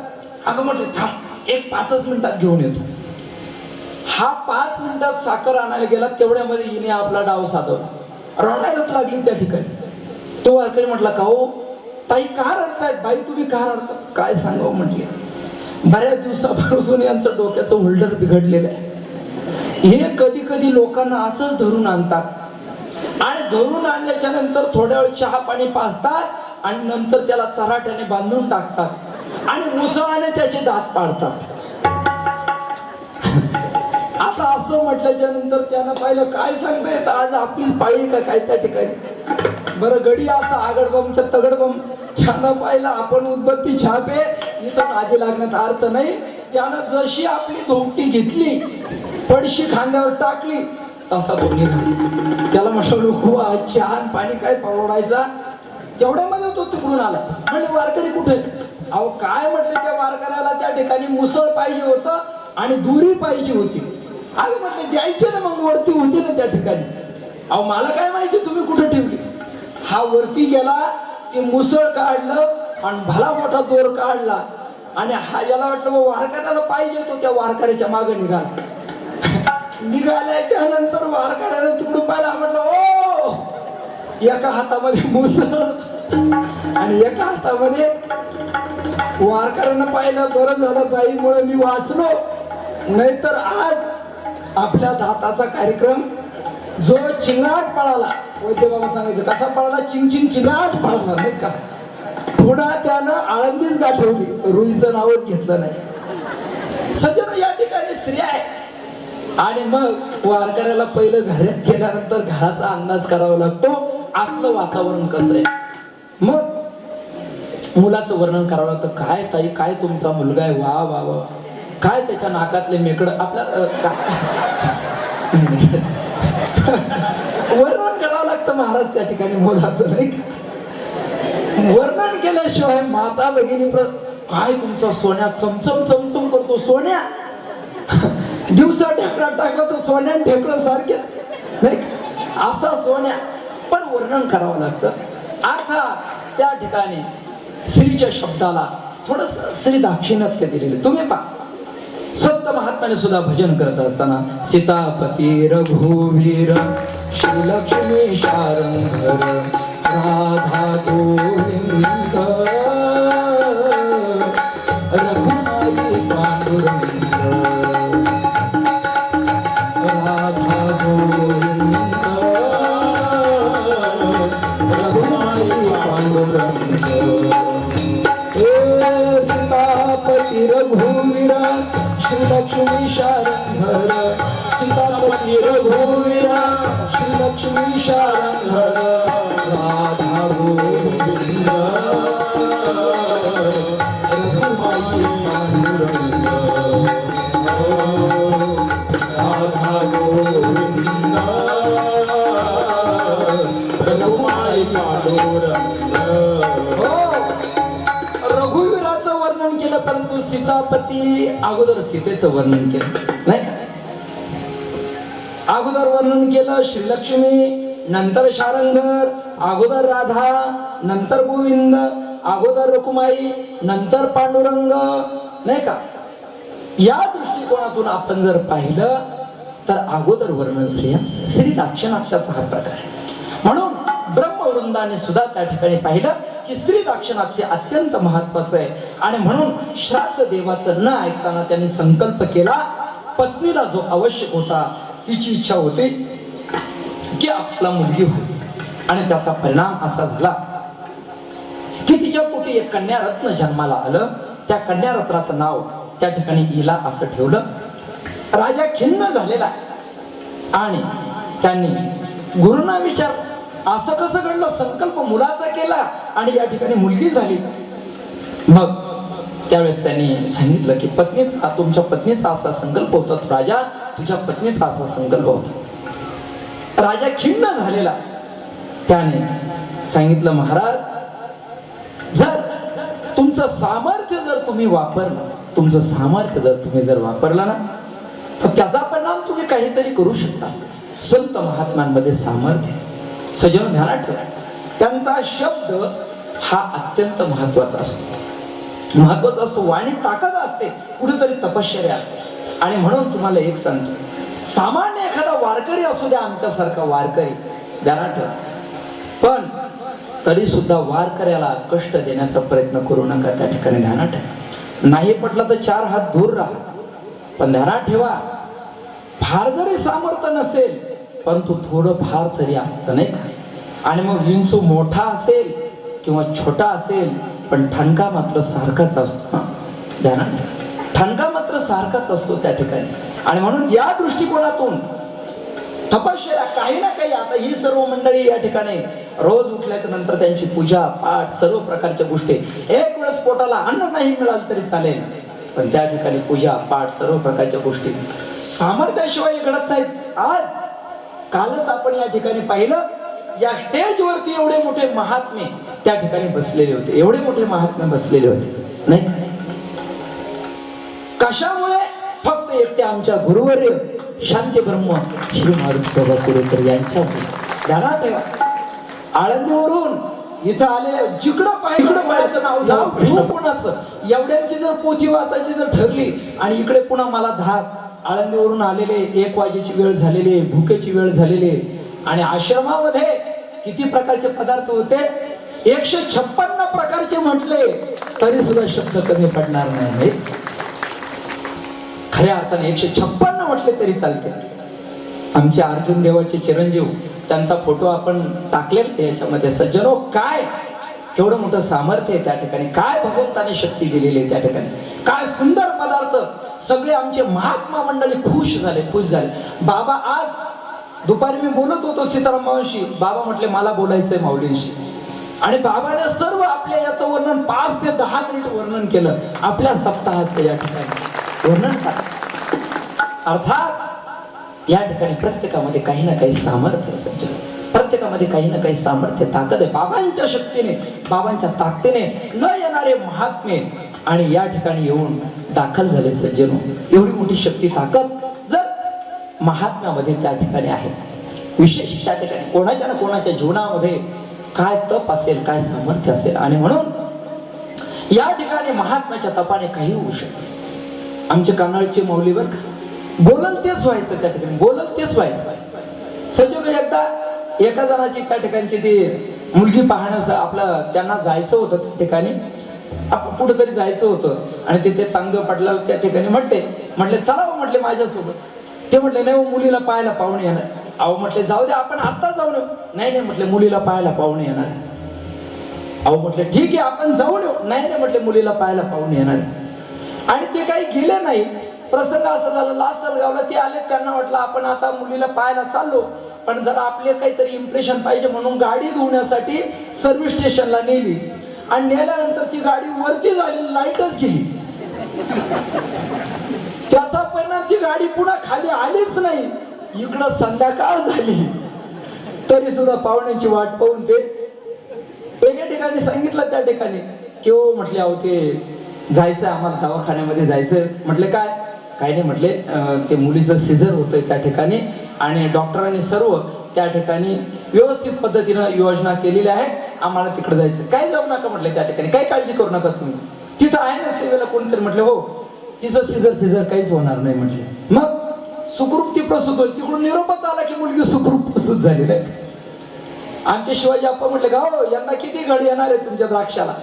अगं म्हटले थांब, एक 5 मिनिटात घेऊन येतो. हा 5 मिनिटात साखर आणायला गेला, तेवढ्यामध्ये हिने आपला डाव साधवला, रडायलाच लागली त्या ठिकाणी. तो वारकरी म्हटला, का हो ताई का रडतायत? बाई तुम्ही का रडतात? काय सांगावं म्हटले, बऱ्याच दिवसापासून यांचं डोक्याचं होल्डर बिघडलेलं आहे. हे कधी कधी लोकांना असंच धरून आणतात, आणि धरून आणल्याच्या नंतर थोड्या वेळ चहा पाणी पाजतात, आणि नंतर त्याला चराट्याने बांधून टाकतात, आणि मुसळाने त्याचे दात पाडतात. आता असं म्हटल्याच्या नंतर त्यानं पाहिलं, काय सांगता येत आज आपलीच पाळी का काय त्या ठिकाणी? बरं गडी असं आगडबमच्या तगडबम. त्यानं पाहिलं आपण उदबत्ती छापे, इथं आधी लागण्यात अर्थ नाही. त्यानं जशी आपली धोपटी घेतली, पडशी खांद्यावर टाकली, तसा तो निघाला. त्याला म्हटलं लोक आज चहा पाणी काय परवडायचा? तेवढ्यामध्ये तो तिकडून आला. म्हणजे वारकरी कुठे? अहो काय म्हटले त्या वारकऱ्याला, त्या ठिकाणी मुसळ पाहिजे होतं आणि दुरी पाहिजे होती. अगं म्हटले द्यायचे ना, मग वरती होती ना त्या ठिकाणी. अहो मला काय माहिती तुम्ही कुठे ठेवली? हा वरती गेला, ते मुसळ काढलं आणि भला मोठा दोर काढला, आणि हा याला वाटलं वारकऱ्याला पाहिजे, तो त्या वारकऱ्याच्या मागे निघाला. निघाल्याच्या नंतर वारकऱ्याने तिकडून पाहिला, म्हटलं ओ, एका हातामध्ये मुसळ आणि एका हातामध्ये. वारकऱ्यानं पाहिलं, बरं झालं बाईमुळे मी वाचलो, नाहीतर आज आपल्या दाताचा कार्यक्रम जो चिंगाट पळाला, वैद्य बाबा सांगायचं कसा पळाला, चिंचिंग चिंगाट पळाला, नाही का? पुन्हा त्यानं आळंदीच गाठवली, रुईचं नावच घेतलं नाही. सज्जन या ठिकाणी स्त्रिया आहे. आणि मग वारकऱ्याला पहिलं घरात गेल्यानंतर घराचा अंदाज करावा लागतो, आपलं वातावरण कसं आहे. मग मुलाचं वर्णन करावं लागतं. काय ताई, काय तुमचा मुलगा आहे, वा वा वा, काय त्याच्या नाकातले मेकड आपल्या वर्णन करावं लागतं महाराज त्या ठिकाणी मुलाचं, नाही का? वर्णन केल्याशिवाय माता भगिनी काय तुमचा सोन्यात चमचम चमचम करतो तो सोन्या. दिवसा ढेकळा टाकला तर सोन्या ढेकळं सारखेच नाही असा सोन्या. पण वर्णन करावं लागतं. अर्थात त्या ठिकाणी स्त्रीच्या शब्दाला थोडस स्त्री दाक्षिणात्य दिलेलं. तुम्ही पहा संत महात्म्याने सुद्धा भजन करत असताना सीतापती रघुवीर श्रीलक्ष्मी शारंगर राधा गोविंद रघुनाथी पांडुरंग राधा गोविंद रघुनाथी पांडुरंग सीतापती रघुवीरा श्रीलक्ष्मी शारंगर सीतापती रघुवीरा श्रीलक्ष्मी शारंगर राधा गोविंद रघुनाथी पांडुरंग राधा गोविंद रघुनाथी पांडुरंग. रघुवीराचं वर्णन केलं परंतु सीतापती अगोदर सीतेचं वर्णन केलं नाही का. अगोदर वर्णन केलं श्रीलक्ष्मी, नंतर शारंगर, अगोदर राधा, नंतर गोविंद, अगोदर रकुमाई, नंतर पांडुरंग नाही का. या दृष्टिकोनातून आपण जर पाहिलं तर अगोदर वर्णन श्री दाक्षिणात्याचा हा प्रकार आहे. म्हणून ब्रह्मवृंदाने सुद्धा त्या ठिकाणी पाहिलं की स्त्री दाक्षिणात्य अत्यंत महत्वाचं आहे. आणि म्हणून श्राद्ध देवाचं न ऐकताना त्यांनी संकल्प केला. पत्नीला जो आवश्यक होता तिची इच्छा होती की आपला मुलगी व्हावी. आणि त्याचा परिणाम असा झाला की तिच्या पोटी एक कन्यारत्न जन्माला आलं. त्या कन्यारत्नाचं नाव त्या ठिकाणी इला असं ठेवलं. राजा खिन्न झालेला आहे आणि त्यांनी गुरुंना विचार असं कसं घडलं. संकल्प मुलाचा केला आणि या ठिकाणी मुलगी झाली. मग त्यावेळेस त्यांनी सांगितलं की पत्नीचा तुमच्या पत्नीचा असा संकल्प होता. राजा तुझ्या पत्नीचा असा संकल्प होता. राजा खिन्न झालेला. त्याने सांगितलं महाराज जर तुमचं सामर्थ्य जर तुम्ही वापरलं, तुमचं सामर्थ्य जर तुम्ही वापरलं ना तर त्याचा परिणाम तुम्ही काहीतरी करू शकता. संत महात्म्यांमध्ये सामर्थ्य सजन ध्यानात ठेवा. त्यांचा शब्द हा अत्यंत महत्वाचा असतो. वाणी ताकद असते, कुठेतरी तपश्चर्या असते. आणि म्हणून तुम्हाला एक सांगतो, सामान्य एखादा वारकरी असू द्या, आमच्यासारखा वारकरी ध्यानात ठेवा, पण तरी सुद्धा वारकऱ्याला कष्ट देण्याचा प्रयत्न करू नका. त्या ठिकाणी ध्यानात ठेवा. नाही पटलं तर 4 हात दूर राहा, पण ध्यानात ठेवा फार जरी सामर्थ्य नसेल परंतु थोडं फार तरी असतं नाही का. आणि मग विंचू मोठा असेल किंवा छोटा असेल पण ठणका मात्र सारखाच असतो. ध्यानात ठणका मात्र सारखाच असतो त्या ठिकाणी. आणि म्हणून या दृष्टिकोनातून तपश्चर्या काही ना काही. आता ही सर्व मंडळी या ठिकाणी रोज उठल्याच्या नंतर त्यांची पूजा पाठ सर्व प्रकारच्या गोष्टी, एक वेळेस पोटाला अन्न नाही मिळालं तरी चालेल, पण त्या ठिकाणी पूजा पाठ सर्व प्रकारच्या गोष्टी सामर्थ्याशिवाय घडत नाहीत. आज कालच आपण या ठिकाणी पाहिलं, या स्टेजवरती एवढे मोठे महात्मे त्या ठिकाणी बसलेले होते. एवढे मोठे महात्मे बसलेले होते नाही. कशामुळे? फक्त एकटे आमच्या गुरुवर्य शांती ब्रह्म श्री मारुती बाबा कुरेकर यांच्या ध्यानात ठेवा. आळंदीवरून इथं आलेल्या जिकडं पाहायचं नाव धाव कोणाचं. एवढ्यांची जर पोथी वाचायची जर ठरली आणि इकडे पुन्हा मला धाक. आळंदीवरून आलेले, 1 वाजेची वेळ झालेली, भुकेची वेळ झालेली. आणि आश्रमामध्ये किती प्रकारचे पदार्थ होते? 156 प्रकारचे म्हटले तरी सुद्धा शब्द कमी पडणार नाही. खऱ्या अर्थाने 156 म्हटले तरी चालते. आमचे अर्जुन देवाचे चिरंजीव, त्यांचा फोटो आपण टाकलेला याच्यामध्ये. सज्जनो, काय केवढं मोठं सामर्थ्य आहे त्या ठिकाणी. काय भगवंताने शक्ती दिलेली आहे त्या ठिकाणी. काय सुंदर पदार्थ. सगळे आमचे महात्मा मंडळी खुश झाले. बाबा आज दुपारी मी बोलत होतो सीताराम मावशी. बाबा म्हटले मला बोलायचंय माऊलींशी. आणि बाबाने सर्व आपल्या याचं वर्णन 5 ते 10 मिनिट वर्णन केलं. आपल्या सप्ताहात या ठिकाणी वर्णन करा. अर्थात या ठिकाणी प्रत्येकामध्ये काही ना काही सामर्थ्य असेल. प्रत्येकामध्ये काही ना काही सामर्थ्य ताकद आहे. बाबांच्या शक्तीने, बाबांच्या ताकदीने न येणारे महात्मे आणि या ठिकाणी येऊन दाखल झाले सज्जनो. एवढी मोठी शक्ती ताकद जर महात्म्यामध्ये त्या ठिकाणी आहे. विशेष त्या ठिकाणी कोणाच्या ना कोणाच्या जीवनामध्ये काय तप असेल, काय सामर्थ्य असेल. आणि म्हणून या ठिकाणी महात्म्याच्या तपाने काही होऊ शकते. आमचे कानाळचे मौली बर का, बोलल तेच व्हायचं त्या ठिकाणी, बोलल तेच व्हायचं. सज्जन एकदा एका जणाची त्या ठिकाणची ती मुलगी पाहण्यास आपलं त्यांना जायचं होतं त्या ठिकाणी, आपण कुठंतरी जायचं होतं. आणि ते चांगदेव पाटला त्या ठिकाणी म्हटले चला हो म्हटले माझ्यासोबत. ते म्हटले नाही मुलीला पाहायला पाहुणे येणार. अहो म्हटले जाऊ दे आपण आत्ता जाऊन येऊ. नाही म्हटले मुलीला पाहायला पाहुणे येणार. अहो म्हटले ठीक आहे आपण जाऊन येऊ. नाही म्हटले मुलीला पाहायला पाहुणे येणार. आणि ते काही गेले नाही. प्रसंग असा झाला लासलगावला ते आले. त्यांना वाटलं आपण आता मुलीला पाहायला चाललो, पण जरा आपले काहीतरी इम्प्रेशन पाहिजे म्हणून गाडी धुवण्यासाठी सर्व्हिस स्टेशनला नेली. आणि नेल्यानंतर ती गाडी वरती झाली, लाईटच गेली. त्याचा परिणाम ती गाडी पुन्हा खाली आलीच नाही. इकडं संध्याकाळ झाली तरी सुद्धा पाहुण्याची वाट पाहून ते एका ठिकाणी सांगितलं त्या ठिकाणी की हो म्हटले अहो ते जायचंय आम्हाला दवाखान्यामध्ये जायचंय. म्हटले काय काही नाही म्हटले ते मुलीचं सिझर होतंय त्या ठिकाणी आणि डॉक्टरांनी सर्व त्या ठिकाणी व्यवस्थित पद्धतीनं योजना केलेली आहे. आम्हाला तिकडे जायचं. काय जाऊ नका म्हटले त्या ठिकाणी, काही काळजी करू नका तुम्ही, तिथं आहे ना सेवेला कोणतरी. म्हटले हो तिचं सिझर फिझर काहीच होणार नाही म्हटले. मग सुखरूप ती प्रसूत होईल. तिकडून निरोपच आला की मुलगी सुखरूप प्रसूत झालेली आहे. आमचे शिवाजी आप्पा म्हटले का हो यंदा किती घड येणार आहे तुमच्या द्राक्षाला.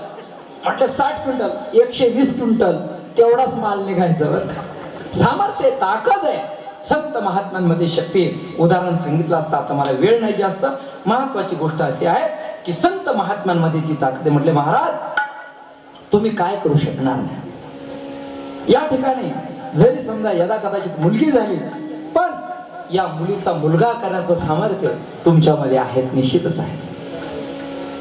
म्हटलं 60 क्विंटल 120 क्विंटल तेवढाच माल निघायचा. बरं सामर्थ्य ताकद आहे. संत महात्म्यांमध्ये शक्ती. उदाहरण सांगितलं असतं, आता मला वेळ नाही जास्त. महत्वाची गोष्ट अशी आहे की संत महात्म्यांमध्ये ती ताकद आहे. म्हटले महाराज तुम्ही काय करू शकणार नाही. या ठिकाणी जरी समजा यदा कदाचित मुलगी झाली, पण या मुलीचा मुलगा करण्याचं सामर्थ्य तुमच्यामध्ये आहे, निश्चितच आहे.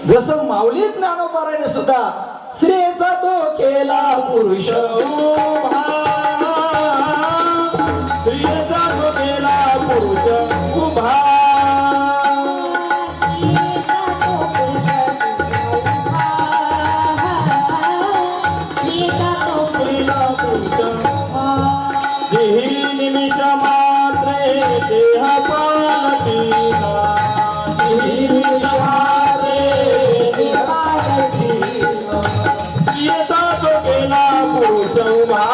जसं माऊली ज्ञानोबाराने सुद्धा स्त्रीचा तो केला पुरुष उभा, स्त्रियेचा तो केला पुरुष उभा, देही निमिष मात्रे देह पालटीला, देही निमिष मात्रे देह पालटीला, स्त्रियेचा तो केला पुरुष उभा,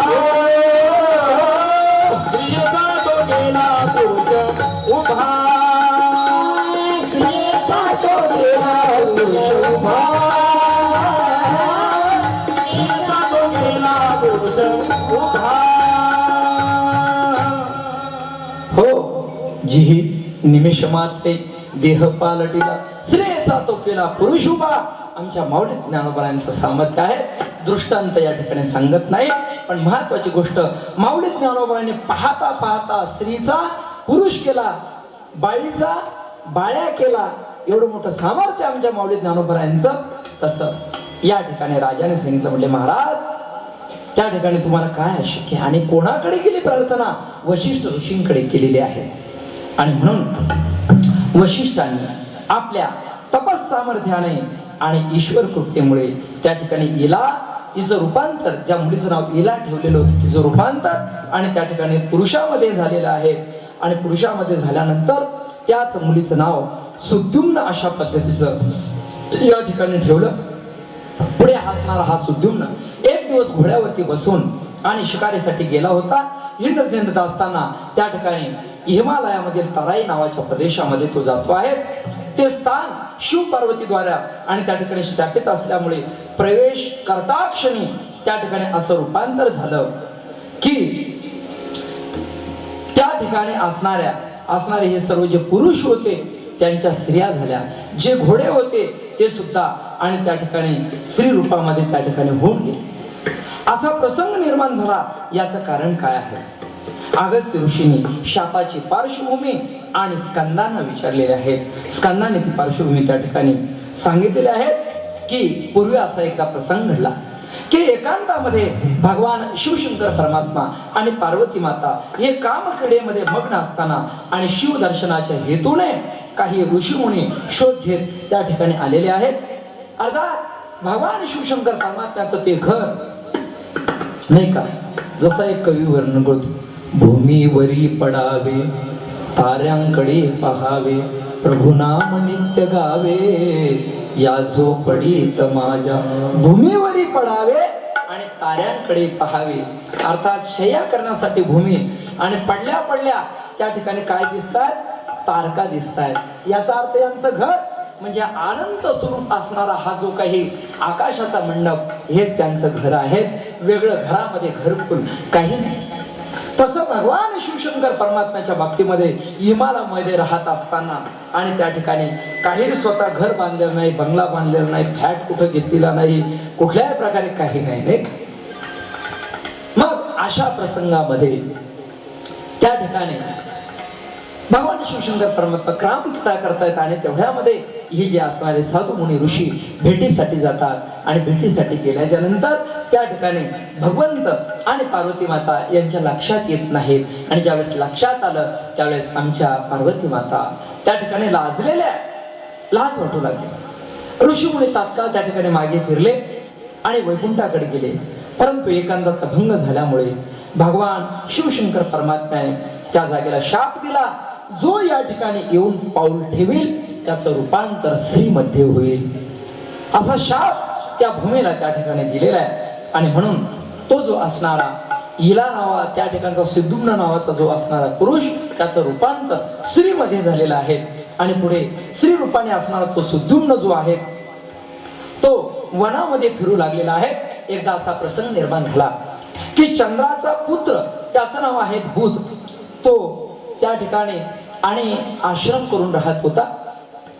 स्त्रियेचा तो केला पुरुष उभा, स्त्रियेचा तो केला पुरुष उभा, स्त्रियेचा तो केला पुरुष उभा. हो जिही निमिष मात्रे देह पालटीला, स्त्रियेचा तो केला पुरुष उभा. आमच्या माऊली ज्ञानोबारांचं सामर्थ्य आहे. दृष्टांत या ठिकाणी सांगत नाही, पण महत्वाची गोष्ट माऊली ज्ञानोबारांनी पाहता पाहता स्त्रीचा पुरुष केला, बाळीचा बाळ्या केला. एवढं मोठं सामर्थ्य आमच्या माऊली ज्ञानोबारांचं. तसं या ठिकाणी राजाने सांगितलं, म्हटले महाराज त्या ठिकाणी तुम्हाला काय अशक्य. आणि कोणाकडे केली प्रार्थना? वशिष्ठ ऋषींकडे केलेली आहे. आणि म्हणून वशिष्ठांनी आपल्या तपस सामर्थ्याने आणि ईश्वर कृपेमुळे त्या ठिकाणी इला तिचं रूपांतर, ज्या मुलीचं नाव इला ठेवलेलं होतं तिचं रूपांतर आणि त्या ठिकाणी पुरुषामध्ये झालेलं आहे. आणि पुरुषामध्ये झाल्यानंतर त्याच मुलीचं नाव सुद्युम्न अशा पद्धतीचं या ठिकाणी ठेवलं. पुढे हसणारा हा सुद्युम्न एक दिवस घोड्यावरती बसून आणि शिकारीसाठी गेला होता. हिंडत असताना त्या ठिकाणी हिमालयामधील तराई नावाच्या प्रदेशामध्ये तो जातो आहे. ते स्थान शिव पार्वती द्वारा आणि त्या ठिकाणी स्थापित असल्यामुळे प्रवेश करता क्षणी त्या ठिकाणी असं रूपांतर झालं की त्या ठिकाणी असणारे हे सर्व जे पुरुष होते त्यांच्या स्त्रिया झाल्या, जे घोडे होते ते सुद्धा आणि त्या ठिकाणी स्त्री रूपामध्ये त्या ठिकाणी होऊन गेले. असा प्रसंग निर्माण झाला. याचं कारण काय आहे? अगस्त्य ऋषींनी शापाची पार्श्वभूमी आणि स्कंदांना विचारलेले आहे. स्कंदाने ती पार्श्वभूमी त्या ठिकाणी सांगितलेली आहे की पूर्वी असा एकदा प्रसंग घडला की एकांतामध्ये भगवान शिवशंकर परमात्मा आणि पार्वती माता हे कामक्रीडेमध्ये मग्न असताना आणि शिव दर्शनाच्या हेतूने काही ऋषीमुनी शोध घेत त्या ठिकाणी आलेले आहेत. अर्थात भगवान शिवशंकर परमात्म्याचं ते घर नाही का? जसा एक कवी वर्णन करतो, भूमीवरी पडावे ताऱ्यांकडे पहावे प्रभू नाम नित्य गावे या झोपडीत माझ्या. भूमीवरी पडावे आणि ताऱ्यांकडे पहावे, अर्थात शय्या करण्यासाठी भूमी आणि पडल्या पडल्या त्या ठिकाणी काय दिसतात? तारका दिसतायत. याचा अर्थ यांचं घर म्हणजे अनंत स्वरूप असणारा हा जो काही आकाशाचा मंडप हेच त्यांचं घर आहे. वेगळं घरामध्ये घरकुल काही नाही. तसं भगवान शिवशंकर परमात्म्याच्या बाबतीमध्ये हिमालयामध्ये राहत असताना आणि त्या ठिकाणी काही स्वतः घर बांधलेलं नाही, बंगला बांधलेला नाही, फ्लॅट कुठं घेतलेला नाही, कुठल्याही प्रकारे काही नाही. मग अशा प्रसंगामध्ये त्या ठिकाणी भगवान शिवशंकर परमात्मा क्रांतिता करतायत आणि तेवढ्यामध्ये हे जे असणारे साधू मुनी ऋषी भेटीसाठी जातात आणि भेटीसाठी गेल्याच्या नंतर त्या ठिकाणी भगवंत आणि पार्वती माता यांच्या लक्षात येत नाहीत आणि ज्यावेळेस लक्षात आलं त्यावेळेस आमच्या पार्वती माता त्या ठिकाणी लाजलेल्या, लाज वाटू लागली. ऋषी मुनी तात्काळ त्या ठिकाणी मागे फिरले आणि वैकुंठाकडे गेले. परंतु एकांताचा भंग झाल्यामुळे भगवान शिवशंकर परमात्म्याने त्या जागेला शाप दिला, जो या ठिकाणी येऊन पाऊल ठेवेल त्याचं रूपांतर स्त्रीमध्ये होईल, असा शाप त्या भूमीला त्या ठिकाणी दिलेला आहे. आणि म्हणून तो जो असणारा इला नावा त्या ठिकाणचा सिद्धुम्न नावाचा जो असणारा पुरुष त्याचं रूपांतर स्त्रीमध्ये झालेलं आहे. आणि पुढे स्त्री रूपाने असणारा तो सिद्धुम्न जो आहे तो वनामध्ये फिरू लागलेला आहे. एकदा असा प्रसंग निर्माण झाला की चंद्राचा पुत्र त्याचं नाव आहे बुध, तो त्या ठिकाणी आणि आश्रम करून राहत होता.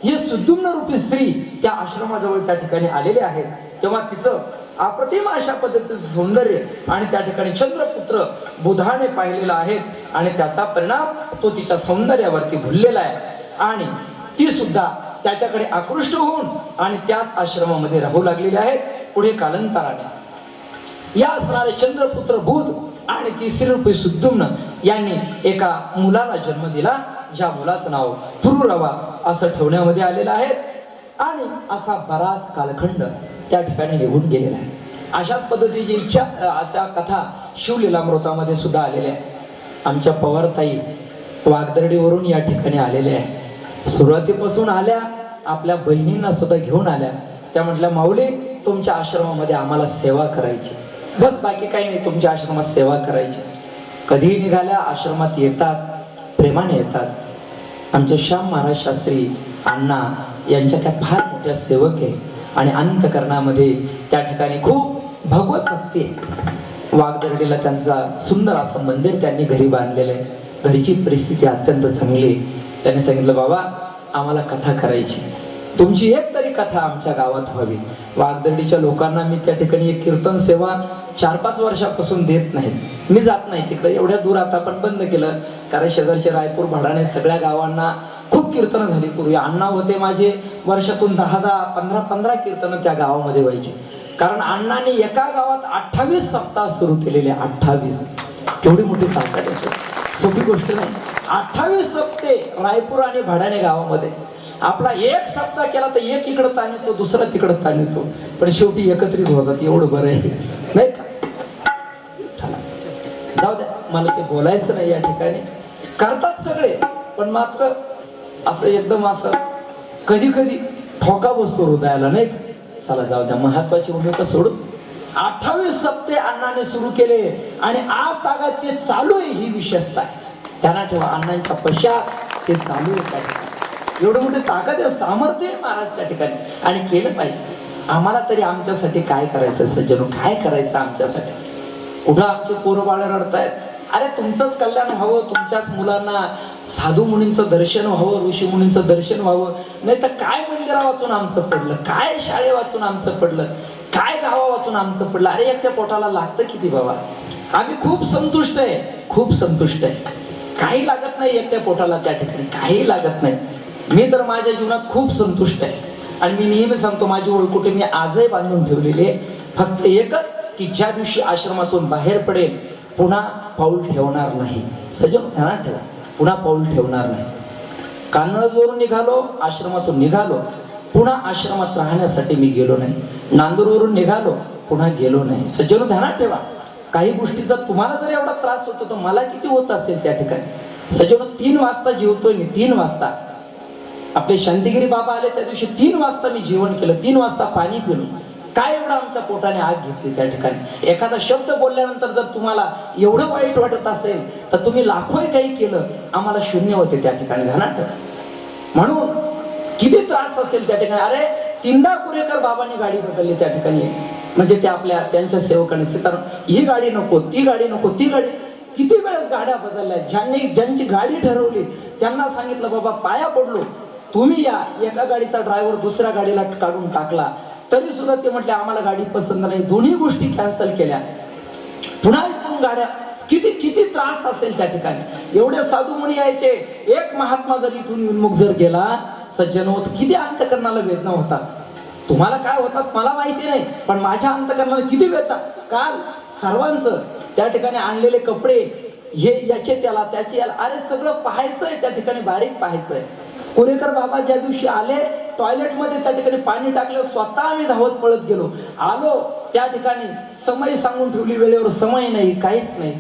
ही सुद्युम्न रूपी स्त्री त्या आश्रमाजवळ त्या ठिकाणी आलेली आहे. तेव्हा तिचं अप्रतिम अशा पद्धतीचं सौंदर्य आणि त्या ठिकाणी चंद्रपुत्र बुधाने पाहिलेला आहे आणि त्याचा परिणाम तो तिच्या सौंदर्यावरती भुललेला आहे आणि ती सुद्धा त्याच्याकडे आकृष्ट होऊन आणि त्याच आश्रमामध्ये राहू लागलेली आहे. पुढे कालांतराने या असणारे चंद्रपुत्र बुध आणि ती श्रीरूपी सुद्युम्न यांनी एका मुलाला जन्म दिला, ज्या मुलाचं नाव पुरुरवा असं ठेवण्यामध्ये आलेलं आहे. आणि असा बराच कालखंड त्या ठिकाणी निघून गेलेला आहे. अशाच पद्धतीची इच्छा अशा कथा शिवलीलामृतामध्ये सुद्धा आलेल्या आहे. आमच्या पवारताई वागदर्डीवरून या ठिकाणी आलेल्या आहे. सुरुवातीपासून आल्या, आपल्या बहिणींना सुद्धा घेऊन आल्या. त्या म्हटल्या, माऊली तुमच्या आश्रमामध्ये आम्हाला सेवा करायची, बस बाकी काही नाही, तुमच्या आश्रमात सेवा करायची. कधीही निघाल्या आश्रमात येतात, प्रेमाने येतात. आमचे श्याम महाराज शास्त्री अण्णा यांच्या त्या फार मोठ्या सेवक आहे आणि अंतकरणामध्ये त्या ठिकाणी खूप भगवत भक्ती आहे. वागदर्डीला त्यांचा सुंदर असं मंदिर त्यांनी घरी बांधलेलं आहे. घरची परिस्थिती अत्यंत चांगली. त्यांनी सांगितलं, बाबा आम्हाला कथा करायची, तुमची एक तरी कथा आमच्या गावात व्हावी. वागदर्डीच्या लोकांना मी त्या ठिकाणी एक कीर्तन सेवा 4-5 वर्षापासून देत नाही. मी जात नाही तिकडे, एवढ्या दूर आता पण बंद केलं, कारण शेजारचे रायपूर भाडाणे सगळ्या गावांना खूप कीर्तनं झाली. पूर्वी अण्णा होते माझे, वर्षातून 10-10, 15-15 कीर्तनं त्या गावामध्ये व्हायची. कारण अण्णांनी एका गावात 28 सप्ताह सुरू केलेले. 28 केवढी मोठी ताकद आहे, सोपी गोष्ट नाही. 28 सप्ते रायपूर आणि भाडाणे गावामध्ये. आपला एक सप्ताह केला तर एक इकडं ताण येतो, दुसरा तिकडं ताण येतो, पण शेवटी एकत्रित होतात. एवढं बरं आहे नाही का? चला जाऊ द्या, मला ते बोलायचं नाही. या ठिकाणी करतात सगळे, पण मात्र असं एकदम असं कधी कधी ठोका बसतो हृदयाला नाही. चला जाऊ द्या, महत्वाची भूमिका सोडून 28 सप्ते अण्णाने सुरू केले आणि आज तागात ते चालू आहे. ही विशेषता आहे, त्यांना ठेवा. अण्णांच्या पश्चात ते चालू आहे. त्या ठिकाणी एवढं मोठे ताकद आहे, सामर्थ्य आहे महाराज त्या ठिकाणी, आणि केलं पाहिजे. आम्हाला तरी आमच्यासाठी काय करायचं सज्जनो, काय करायचं आमच्यासाठी? कुठं आमचे पोरं बाळ रडतायत, अरे तुमचंच कल्याण व्हावं, तुमच्याच मुलांना साधू मुनींचं दर्शन व्हावं, ऋषी मुनींचं दर्शन व्हावं. नाही तर काय मंदिरा वाचून आमचं पडलं, काय शाळे वाचून आमचं पडलं, काय गावा वाचून आमचं पडलं. अरे एकट्या पोटाला लागतं किती बाबा. आम्ही खूप संतुष्ट आहे, खूप संतुष्ट आहे. काही लागत नाही एकट्या पोटाला त्या ठिकाणी, काही लागत नाही. मी तर माझ्या जीवनात खूप संतुष्ट आहे आणि मी नेहमी सांगतो, माझी ओळखुटे मी आजही बांधून ठेवलेली आहे. फक्त एकच की ज्या दिवशी आश्रमातून बाहेर पडेल पुन्हा पाऊल ठेवणार नाही. सजग ध्यानात ठेवा, पुन्हा पाऊल ठेवणार नाही. कान्हाडवरून निघालो, आश्रमातून निघालो, पुन्हा आश्रमात राहण्यासाठी मी गेलो नाही. नांदूरवरून निघालो, पुन्हा गेलो नाही. सज्जनो ध्यानात ठेवा, काही गोष्टीचा तुम्हाला जर एवढा त्रास होतो तर मला किती होत असेल त्या ठिकाणी. सजनो 3 वाजता जेवतोय मी, 3 वाजता. आपले शांतिगिरी बाबा आले त्या दिवशी 3 वाजता मी जेवण केलं, 3 वाजता पाणी पिलो. काय एवढं आमच्या पोटाने आग घेतली त्या ठिकाणी. एखादा शब्द बोलल्यानंतर जर तुम्हाला एवढं वाईट वाटत असेल तर तुम्ही लाखोही काही केलं, आम्हाला शून्य होते त्या ठिकाणी. ध्यानात ठेवा. म्हणून किती त्रास असेल त्या ठिकाणी. अरे 3दा कुरेकर बाबांनी गाडी बदलली त्या ठिकाणी. म्हणजे ते त्यांच्या सेवकाने सीताराम, ही गाडी नको, ती गाडी नको, ती गाडी. किती वेळेस गाड्या बदलल्या. ज्यांची गाडी ठरवली त्यांना सांगितलं बाबा पाया पडलो तुम्ही या. एका गाडीचा ड्रायव्हर दुसऱ्या गाडीला काढून टाकला तरी सुद्धा ते म्हटले आम्हाला गाडी पसंत नाही. दोन्ही गोष्टी कॅन्सल केल्या. पुन्हा इकडून गाड्या. किती किती त्रास असेल त्या ठिकाणी. एवढे साधू मुनी यायचे. एक महात्मा जर इथून विन्मुख जर गेला सज्जन होत, किती अंतकरणाला वेदना होतात. तुम्हाला काय होतात मला माहिती नाही, पण माझ्या अंतकरणाला किती वेदना. काल सर्वांचं त्या ठिकाणी आणलेले कपडे, हे याचे त्याला त्याचे याला, अरे सगळं पाहायचंय त्या ठिकाणी, बारीक पाहायचंय. कुरेकर बाबा ज्या दिवशी आले टॉयलेटमध्ये त्या ठिकाणी पाणी टाकलं, स्वतः आम्ही धावत पळत गेलो. आलो त्या ठिकाणी समय सांगून ठेवली, वेळेवर समय नाही, काहीच नाही.